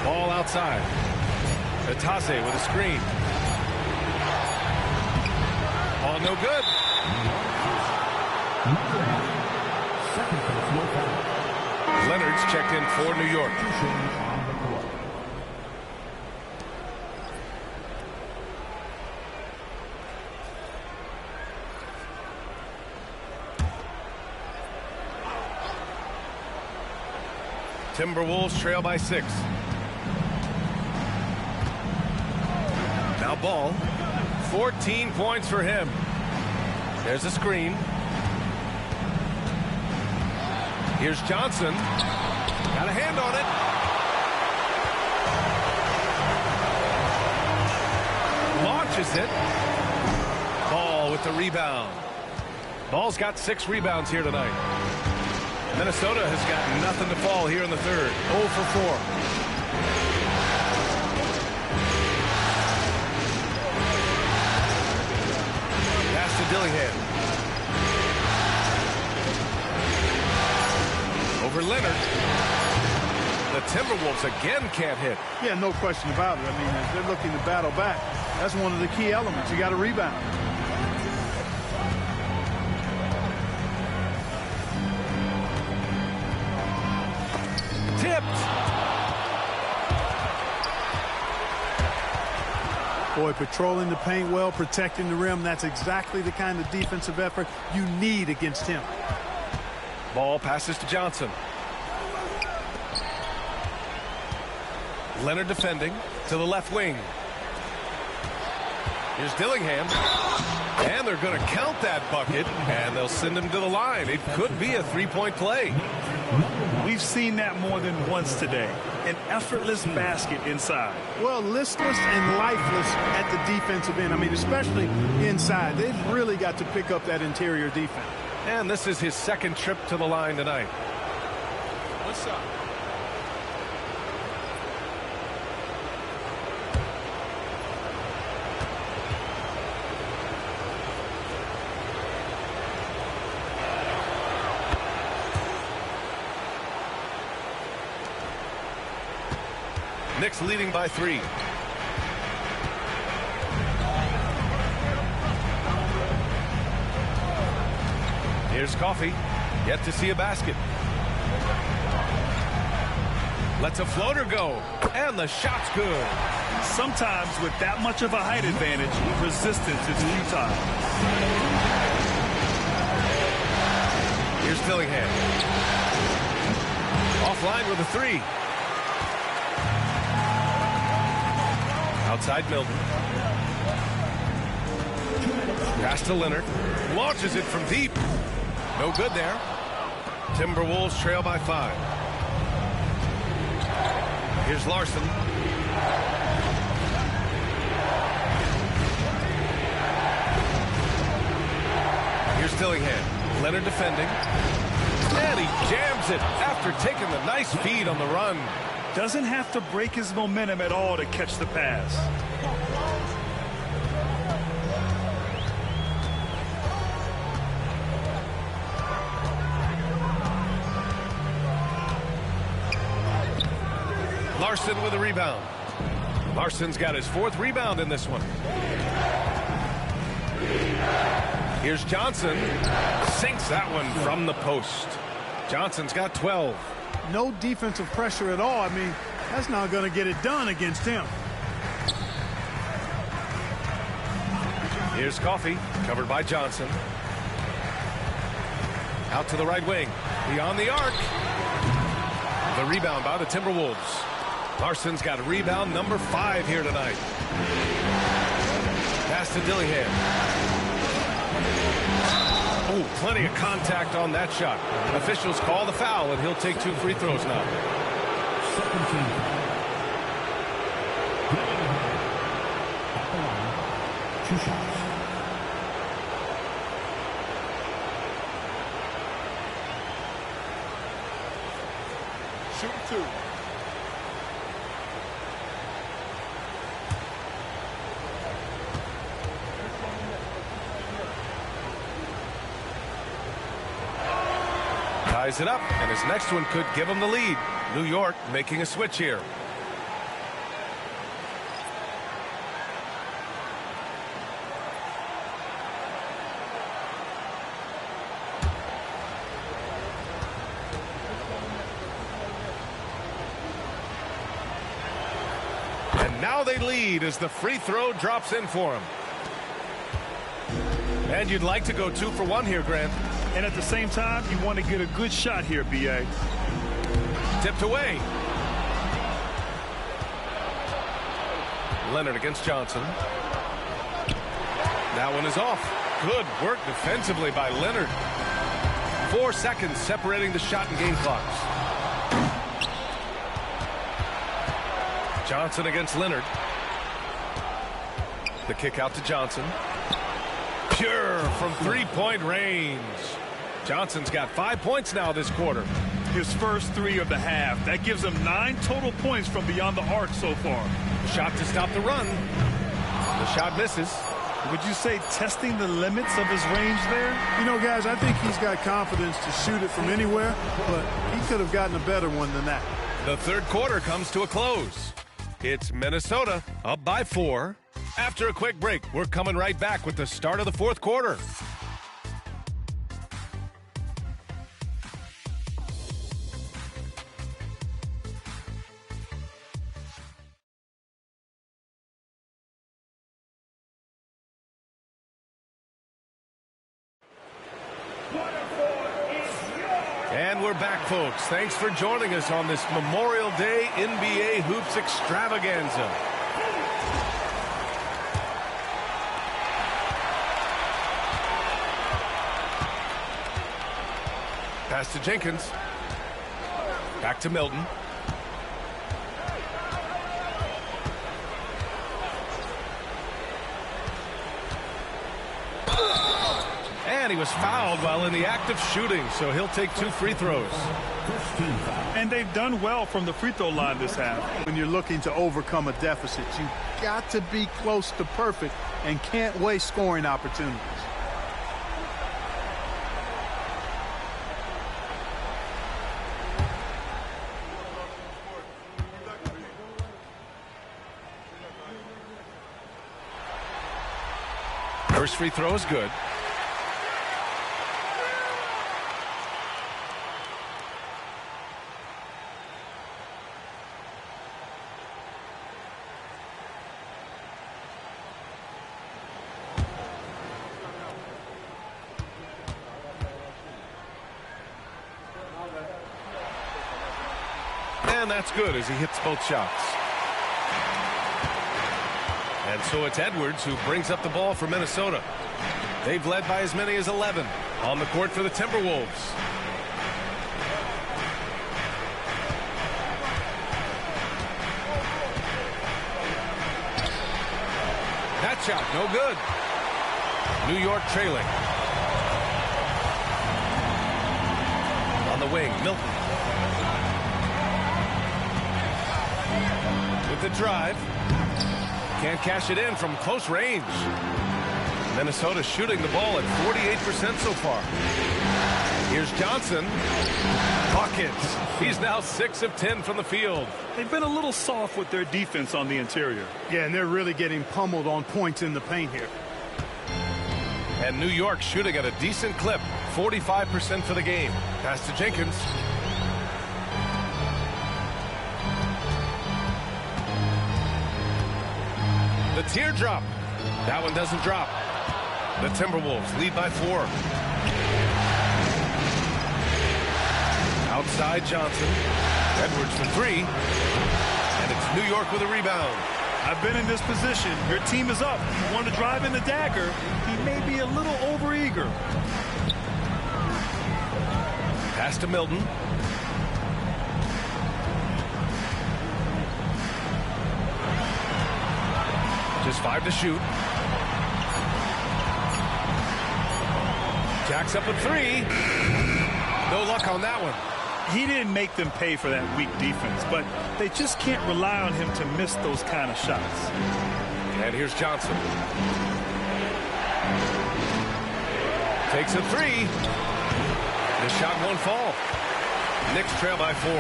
Ball outside. Batase with a screen. Ball no good. Leonard's checked in for New York. Timberwolves trail by 6. Now Ball. 14 points for him. There's a screen. Here's Johnson. Got a hand on it. Launches it. Ball with the rebound. Ball's got 6 rebounds here tonight. Minnesota has got nothing to fall here in the third. 0 for 4. Pass to Dillingham. Over Leonard. The Timberwolves again can't hit. Yeah, no question about it. I mean, as they're looking to battle back, that's one of the key elements. You got to rebound. Tipped. Boy, patrolling the paint well, protecting the rim. That's exactly the kind of defensive effort you need against him. Ball passes to Johnson. Leonard defending to the left wing. Here's Dillingham. And they're going to count that bucket, and they'll send him to the line. It could be a three-point play. We've seen that more than once today. An effortless basket inside. Well, listless and lifeless at the defensive end. I mean, especially inside. They've really got to pick up that interior defense. And this is his second trip to the line tonight. What's up? Knicks leading by 3. Here's Coffey. Yet to see a basket. Lets a floater go. And the shot's good. Sometimes with that much of a height advantage, resistance is futile. Here's Dillingham. Offline with a 3. Outside Milton. Pass to Leonard. Launches it from deep. No good there. Timberwolves trail by 5. Here's Larson. Here's Dillingham. Leonard defending. And he jams it after taking the nice feed on the run. Doesn't have to break his momentum at all to catch the pass. Larson with a rebound. Larson's got his 4th rebound in this one. Here's Johnson. Sinks that one from the post. Johnson's got 12. No defensive pressure at all. I mean, that's not going to get it done against him. Here's Coffey, covered by Johnson. Out to the right wing. Beyond the arc. The rebound by the Timberwolves. Larson's got a rebound number 5 here tonight. Pass to Dillingham. Oh, plenty of contact on that shot. Officials call the foul, and he'll take 2 free throws now. shooting 2. Ties it up, and his next one could give him the lead. New York making a switch here. And now they lead as the free throw drops in for him. And you'd like to go 2 for 1 here, Grant. And at the same time, you want to get a good shot here, B.A. Tipped away. Leonard against Johnson. That one is off. Good work defensively by Leonard. 4 seconds separating the shot and game clocks. Johnson against Leonard. The kick out to Johnson. Pure from three-point range. Johnson's got 5 points now this quarter. His first 3 of the half. That gives him 9 total points from beyond the arc so far. Shot to stop the run. The shot misses. Would you say testing the limits of his range there? You know, guys, I think he's got confidence to shoot it from anywhere, but he could have gotten a better one than that. The third quarter comes to a close. It's Minnesota up by 4. After a quick break, we're coming right back with the start of the fourth quarter. And we're back, folks. Thanks for joining us on this Memorial Day NBA Hoops extravaganza. Pass to Jenkins. Back to Milton. And he was fouled while in the act of shooting, so he'll take 2 free throws. And they've done well from the free throw line this half. When you're looking to overcome a deficit, you've got to be close to perfect and can't waste scoring opportunities. First free throw is good. And that's good as he hits both shots. And so it's Edwards who brings up the ball for Minnesota. They've led by as many as 11 on the court for the Timberwolves. That shot, no good. New York trailing. On the wing, Milton. With the drive. Can't cash it in from close range. Minnesota shooting the ball at 48% so far. Here's Johnson. Buckets. He's now 6 of 10 from the field. They've been a little soft with their defense on the interior. Yeah, and they're really getting pummeled on points in the paint here. And New York shooting at a decent clip. 45% for the game. Pass to Jenkins. The teardrop. That one doesn't drop. The Timberwolves lead by 4. Outside Johnson. Edwards for 3. And it's New York with a rebound. I've been in this position. Your team is up. You want to drive in the dagger. He may be a little overeager. Pass to Milton. Just 5 to shoot. Jacks up a 3. No luck on that one. He didn't make them pay for that weak defense, but they just can't rely on him to miss those kind of shots. And here's Johnson. Takes a three. The shot won't fall. Knicks trail by 4.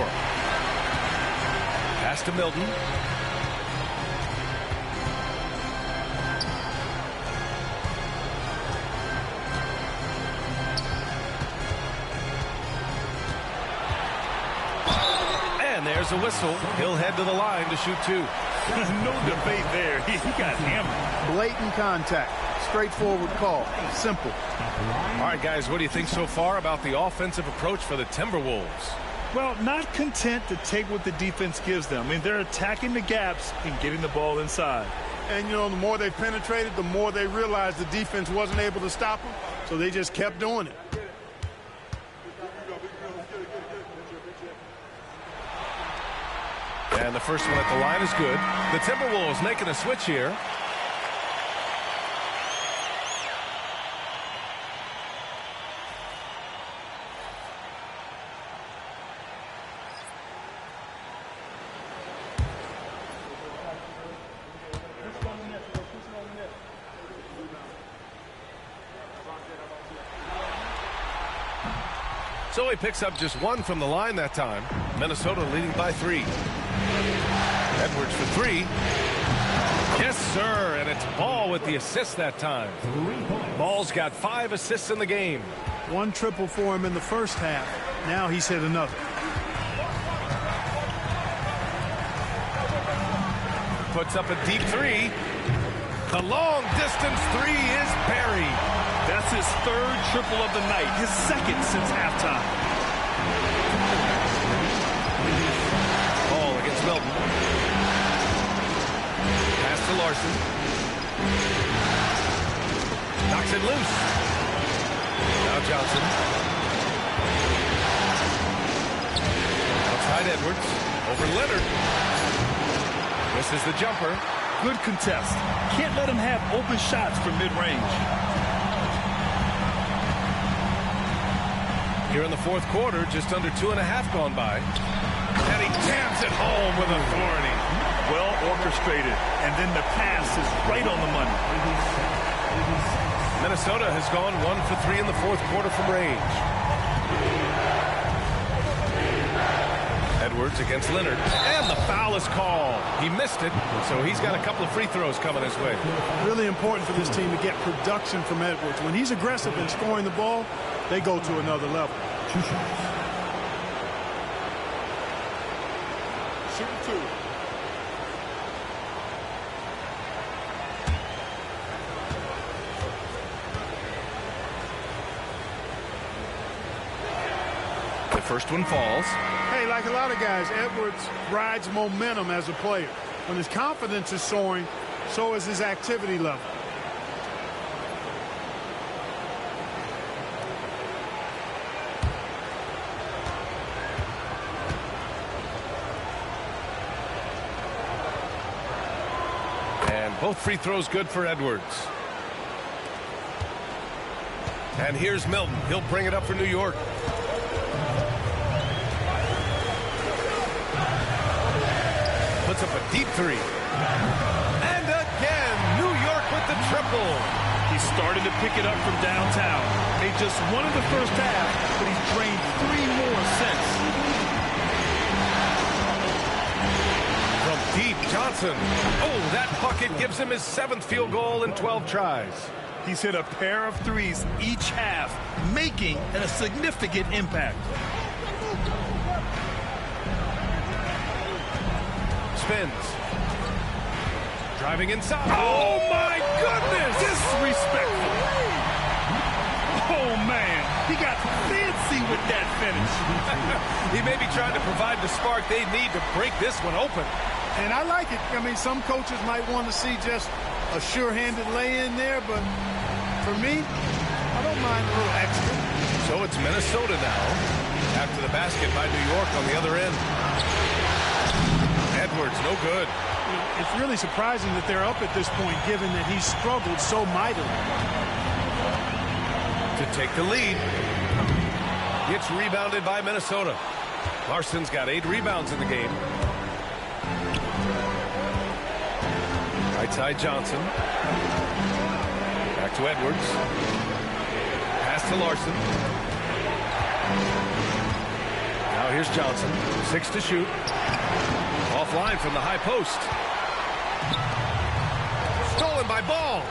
Pass to Milton. And there's a whistle. He'll head to the line to shoot 2. No debate there. He got hammered. Blatant contact. Straightforward call. Simple. All right, guys, what do you think so far about the offensive approach for the Timberwolves? Well, not content to take what the defense gives them. I mean, they're attacking the gaps and getting the ball inside. And, you know, the more they penetrated, the more they realized the defense wasn't able to stop them. So they just kept doing it. And the first one at the line is good. The Timberwolves making a switch here. So he picks up just 1 from the line that time. Minnesota leading by 3. Edwards for 3. Yes, sir, and it's Ball with the assist that time. Ball's got 5 assists in the game. 1 triple for him in the first half. Now he's hit another. Puts up a deep 3. The long distance 3 is buried. That's his 3rd triple of the night, his 2nd since halftime. Ball against Milton. Pass to Larson. Knocks it loose. Now Johnson. Outside Edwards. Over Leonard. Misses the jumper. Good contest. Can't let him have open shots from mid-range. Here in the 4th quarter, just under 2.5 gone by. And he jams it home with authority. Well orchestrated. And then the pass is right on the money. Minnesota has gone 1 for 3 in the 4th quarter from range. Edwards against Leonard. And the foul is called. He missed it, so he's got a couple of free throws coming his way. Really important for this team to get production from Edwards. When he's aggressive in scoring the ball, they go to another level. Shoot 2. The first one falls. Hey, like a lot of guys, Edwards rides momentum as a player. When his confidence is soaring, so is his activity level. And both free throws good for Edwards. And here's Milton. He'll bring it up for New York. Puts up a deep 3. And again, New York with the triple. He's starting to pick it up from downtown. They just won in the first half, but he's drained 3 more since. From deep, Johnson. Oh, that bucket gives him his 7th field goal in 12 tries. He's hit a pair of 3s each half, making a significant impact. Spins. Driving inside. Oh, my goodness! Disrespectful. Oh, man. He got fancy with that finish. He may be trying to provide the spark they need to break this one open. And I like it. I mean, some coaches might want to see just a sure-handed lay-in there, but for me, I don't mind a little extra. So it's Minnesota now, after the basket by New York on the other end. Edwards, no good. It's really surprising that they're up at this point, given that he's struggled so mightily. To take the lead. It's rebounded by Minnesota. Larson's got 8 rebounds in the game. Right side Johnson. Back to Edwards. Pass to Larson. Now here's Johnson. 6 to shoot. Offline from the high post. Stolen by Ball.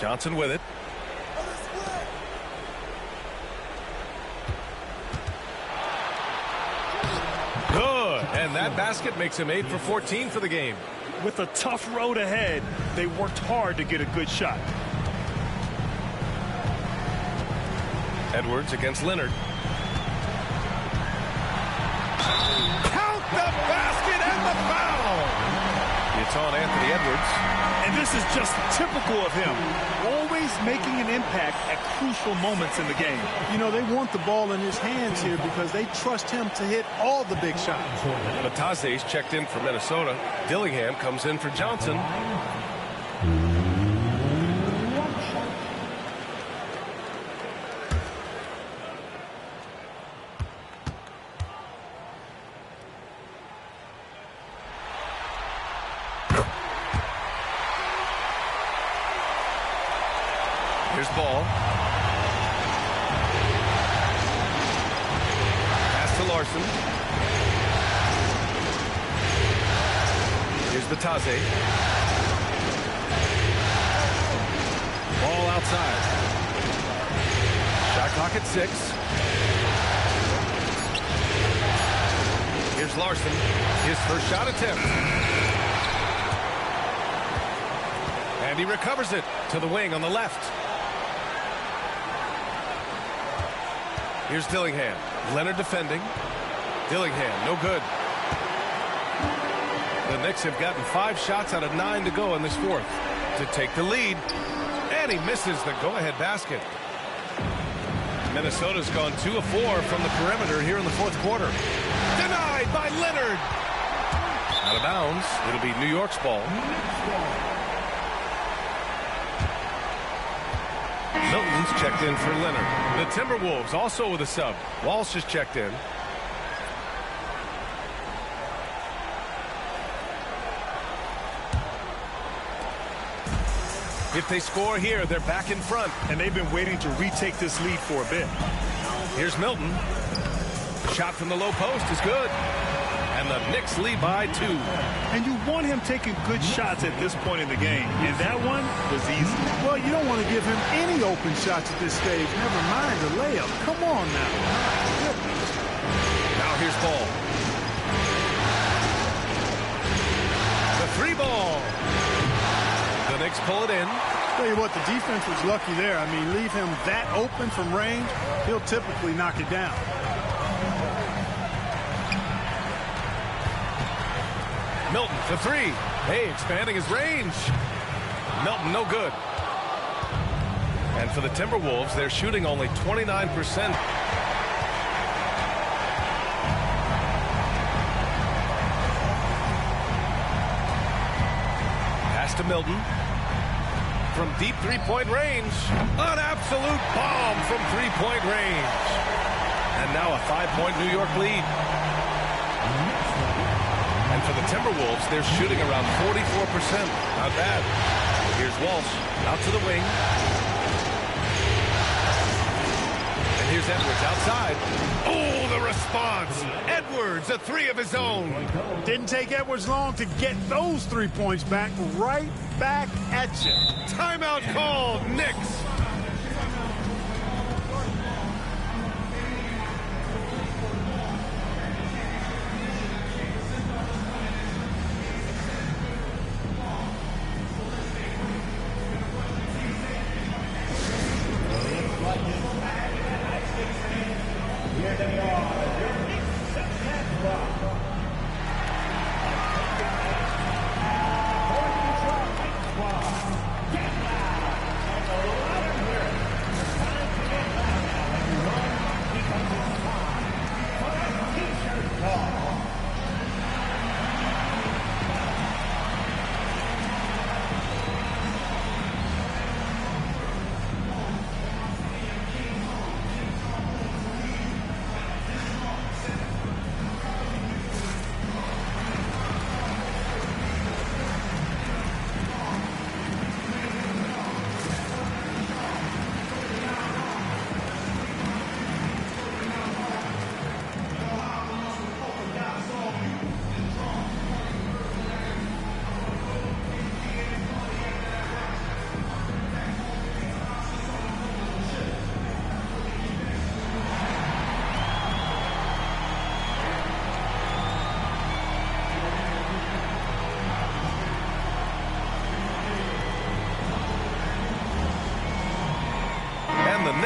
Johnson with it. Good. And that basket makes him 8 for 14 for the game. With a tough road ahead, they worked hard to get a good shot. Edwards against Leonard. Count the basket and the foul. It's on Anthony Edwards. And this is just typical of him. Always making an impact at crucial moments in the game. You know, they want the ball in his hands here because they trust him to hit all the big shots. Batase's checked in for Minnesota. Dillingham comes in for Johnson. Here's Ball. Pass to Larson. Here's Batase. Ball outside. Shot clock at 6. Here's Larson. His first shot attempt. And he recovers it to the wing on the left. Here's Dillingham. Leonard defending. Dillingham, no good. The Knicks have gotten 5 shots out of 9 to go in this fourth to take the lead. And he misses the go-ahead basket. Minnesota's gone 2 of 4 from the perimeter here in the fourth quarter. Denied by Leonard. Out of bounds. It'll be New York's ball. Milton's checked in for Leonard. The Timberwolves also with a sub. Walsh is checked in. If they score here, they're back in front. And they've been waiting to retake this lead for a bit. Here's Milton. Shot from the low post is good. And the Knicks lead by 2. And you want him taking good shots at this point in the game. And that one was easy. Well, you don't want to give him any open shots at this stage. Never mind the layup. Come on now. Now here's Ball. The 3 ball. The Knicks pull it in. Tell you what, the defense was lucky there. I mean, leave him that open from range, he'll typically knock it down. Milton for 3. Hey, expanding his range. Milton, no good. And for the Timberwolves, they're shooting only 29%. Pass to Milton. From deep three-point range. An absolute bomb from three-point range. And now a 5-point New York lead. And for the Timberwolves, they're shooting around 44%. Not bad. Here's Walsh out to the wing. And here's Edwards outside. Oh, the response. Edwards, a 3 of his own. Didn't take Edwards long to get those 3 points back. Right back at you. Timeout called. Knicks.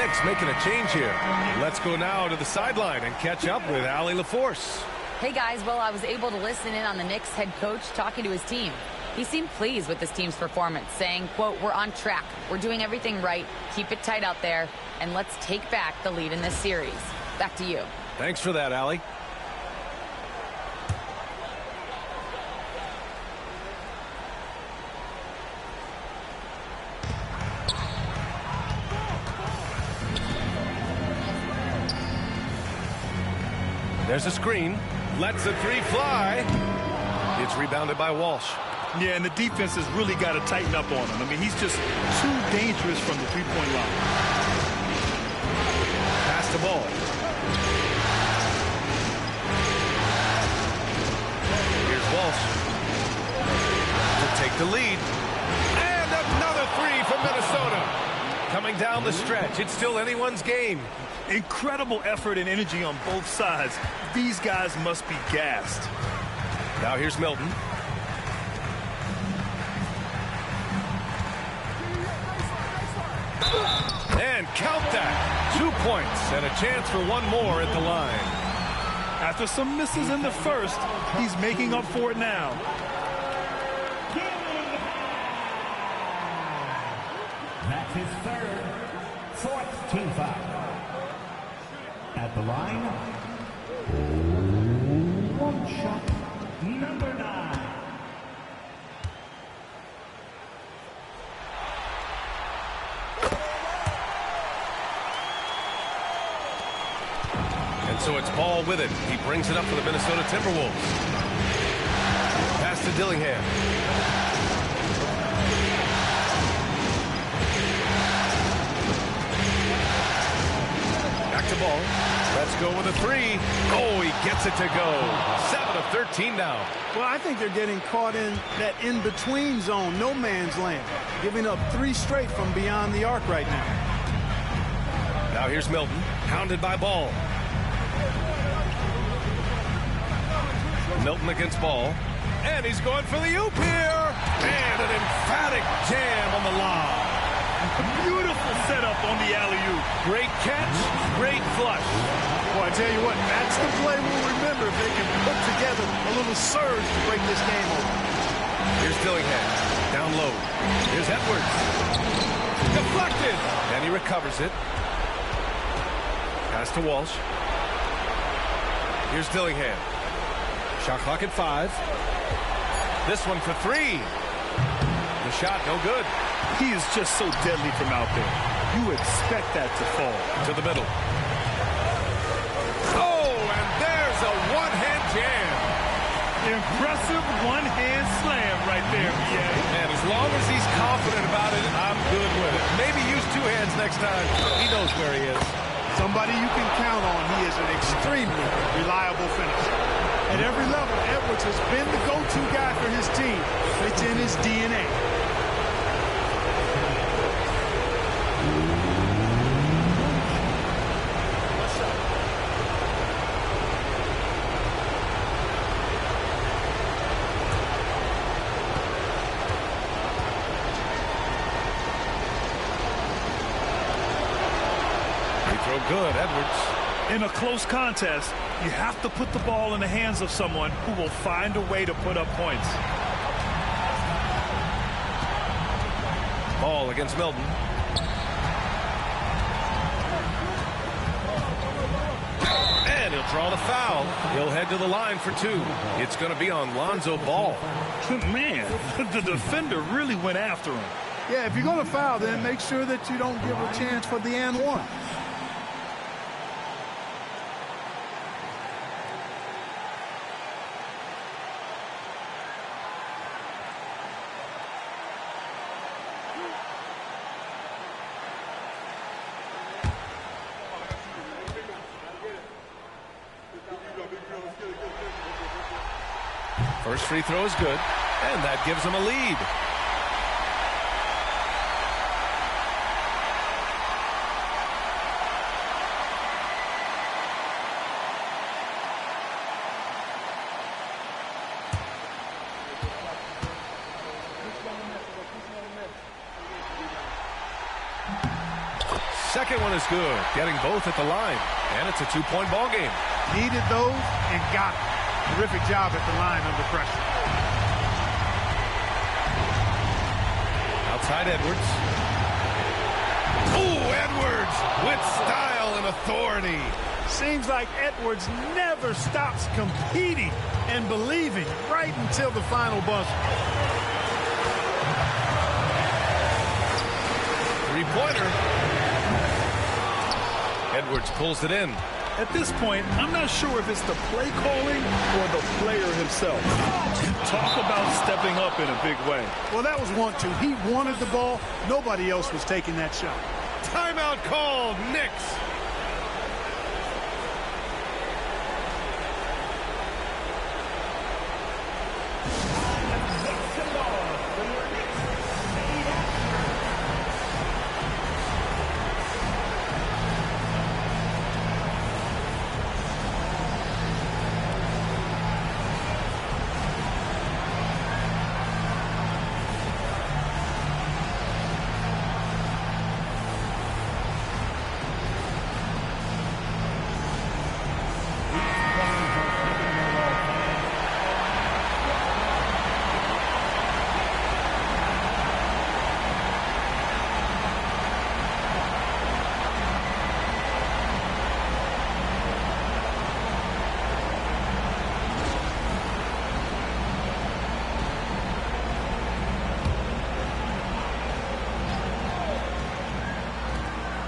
Knicks making a change here. Let's go now to the sideline and catch up with Allie LaForce. Hey guys, well, I was able to listen in on the Knicks head coach talking to his team. He seemed pleased with his team's performance, saying, quote, "We're on track. We're doing everything right. Keep it tight out there, and let's take back the lead in this series." Back to you. Thanks for that, Allie. There's a screen. Lets the three fly. It's rebounded by Walsh. Yeah, and the defense has really got to tighten up on him. I mean, he's just too dangerous from the three-point line. Pass the ball. Here's Walsh to take the lead. And another three from Minnesota. Coming down the stretch. It's still anyone's game. Incredible effort and energy on both sides. These guys must be gassed. Now here's Milton. And count that. 2 points and a chance for one more at the line. After some misses in the first, he's making up for it now. That's his third, fourth team foul. At the line, one shot, number 9. And so it's Ball with it. He brings it up for the Minnesota Timberwolves. Pass to Dillingham. Back to Ball. Let's go with a three. Oh, he gets it to go. 7 of 13 now. Well, I think they're getting caught in that in-between zone, no man's land, giving up 3 straight from beyond the arc right now. Now here's Milton, hounded by Ball. Milton against Ball. And he's going for the oop here. And an emphatic jam on the lob. A beautiful setup on the alley-oop. Great catch, great flush. Boy, I tell you what, that's the play we'll remember if they can put together a little surge to break this game open. Here's Dillingham, down low. Here's Edwards. Deflected. And he recovers it. Pass to Walsh. Here's Dillingham. Shot clock at 5. This one for 3. The shot no good. He is just so deadly from out there. You expect that to fall. To the middle. Oh, and there's a one-hand jam. Impressive one-hand slam right there, BA. And as long as he's confident about it, I'm good with it. Maybe use 2 hands next time. He knows where he is. Somebody you can count on. He is an extremely reliable finisher. At every level, Edwards has been the go-to guy for his team. It's in his DNA. Good, Edwards. In a close contest, you have to put the ball in the hands of someone who will find a way to put up points. Ball against Milton. And he'll draw the foul. He'll head to the line for 2. It's going to be on Lonzo Ball. Man, the defender really went after him. Yeah, if you're going to foul, then make sure that you don't give a chance for the and one. First free throw is good, and that gives him a lead. second one is good, getting both at the line. And it's a 2-point ball game. Needed those and got it. Terrific job at the line under pressure. Outside Edwards. Ooh, Edwards with style and authority. Seems like Edwards never stops competing and believing right until the final buzzer. Three-pointer. Edwards pulls it in. At this point, I'm not sure if it's the play calling or the player himself. Talk about stepping up in a big way. Well, that was 1-2. He wanted the ball. Nobody else was taking that shot. Timeout called, Knicks.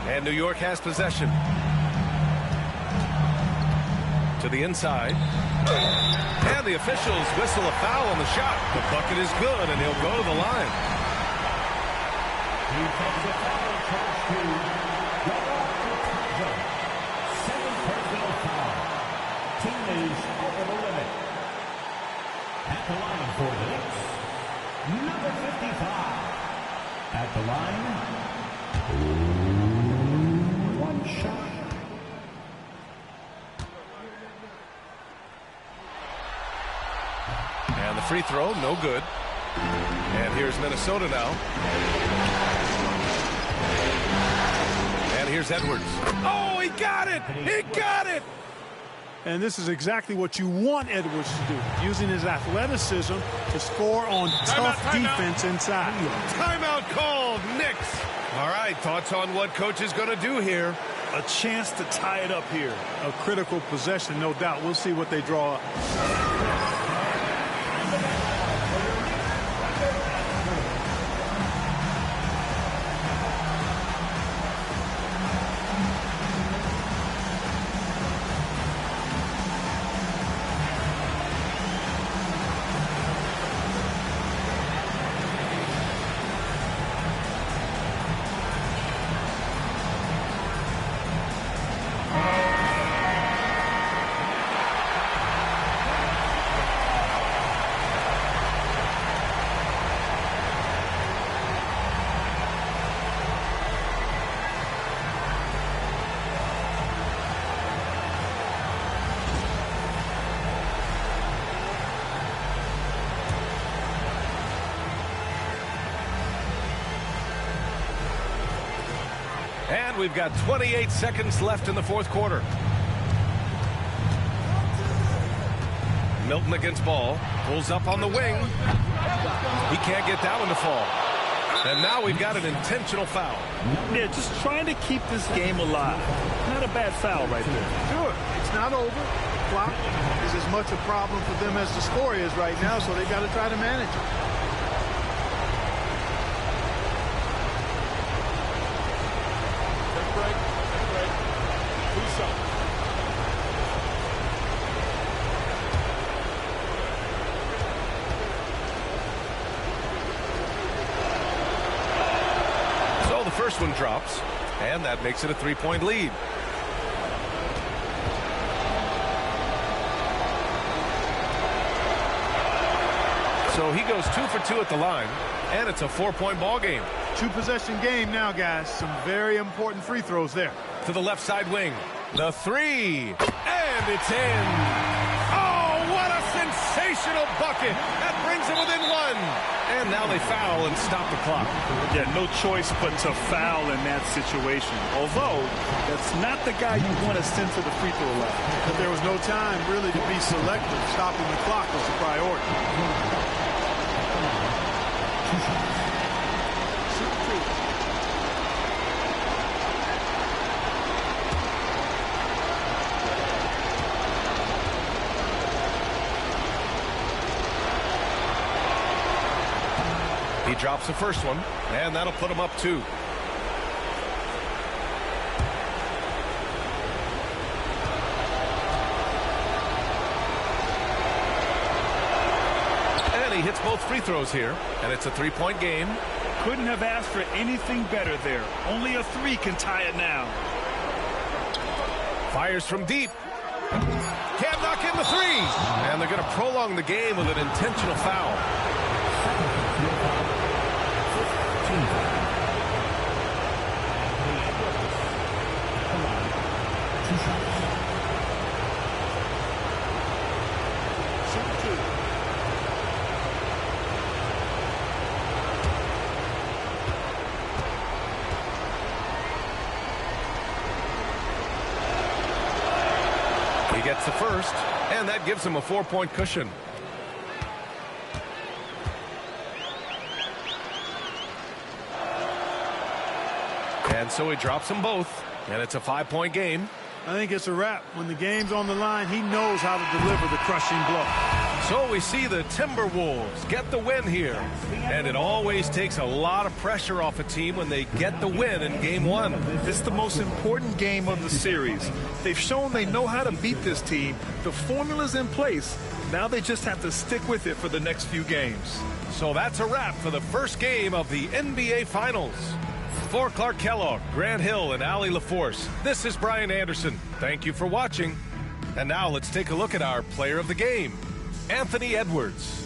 And New York has possession. To the inside. And the officials whistle a foul on the shot. The bucket is good, and he'll go to the line. He takes a foul, charge to go off the second personal foul. Team is over the limit. At the line for the Knicks, number 55. At the line, one shot. And the free throw, no good. And here's Minnesota now. And here's Edwards. Oh, he got it! He got it! And this is exactly what you want Edwards to do, using his athleticism to score on tough defense inside. Timeout called, Knicks. All right, thoughts on what coach is going to do here? A chance to tie it up here. A critical possession, no doubt. We'll see what they draw up. And we've got 28 seconds left in the fourth quarter. Milton against ball. Pulls up on the wing. He can't get that one to fall. And now we've got an intentional foul. Yeah, just trying to keep this game alive. Not a bad foul right there. Sure, it's not over. Clock is as much a problem for them as the score is right now, so they got to try to manage it. First one drops, and that makes it a 3-point lead. So he goes 2 for 2 at the line, and it's a 4-point ball game. 2-possession game now, guys. Some very important free throws there. To the left side wing. The three, and it's in. Oh, what a Sensational bucket. That brings them within one. And now they foul and stop the clock. Yeah, no choice but to foul in that situation. Although, that's not the guy you want to send to the free throw line. But there was no time really to be selective. Stopping the clock was the priority. He drops the first one, and that'll put him up 2. And he hits both free throws here, and it's a 3-point game. Couldn't have asked for anything better there. Only a 3 can tie it now. Fires from deep. Can't knock in the 3. And they're going to prolong the game with an intentional foul. He gets the first, and that gives him a 4-point cushion. And so he drops them both, and it's a 5-point game. I think it's a wrap. When the game's on the line, he knows how to deliver the crushing blow. So we see the Timberwolves get the win here. And it always takes a lot of pressure off a team when they get the win in Game 1. It's the most important game of the series. They've shown they know how to beat this team. The formula's in place. Now they just have to stick with it for the next few games. So that's a wrap for the first game of the NBA Finals. For Clark Kellogg, Grant Hill, and Allie LaForce, this is Brian Anderson. Thank you for watching. And now let's take a look at our player of the game, Anthony Edwards.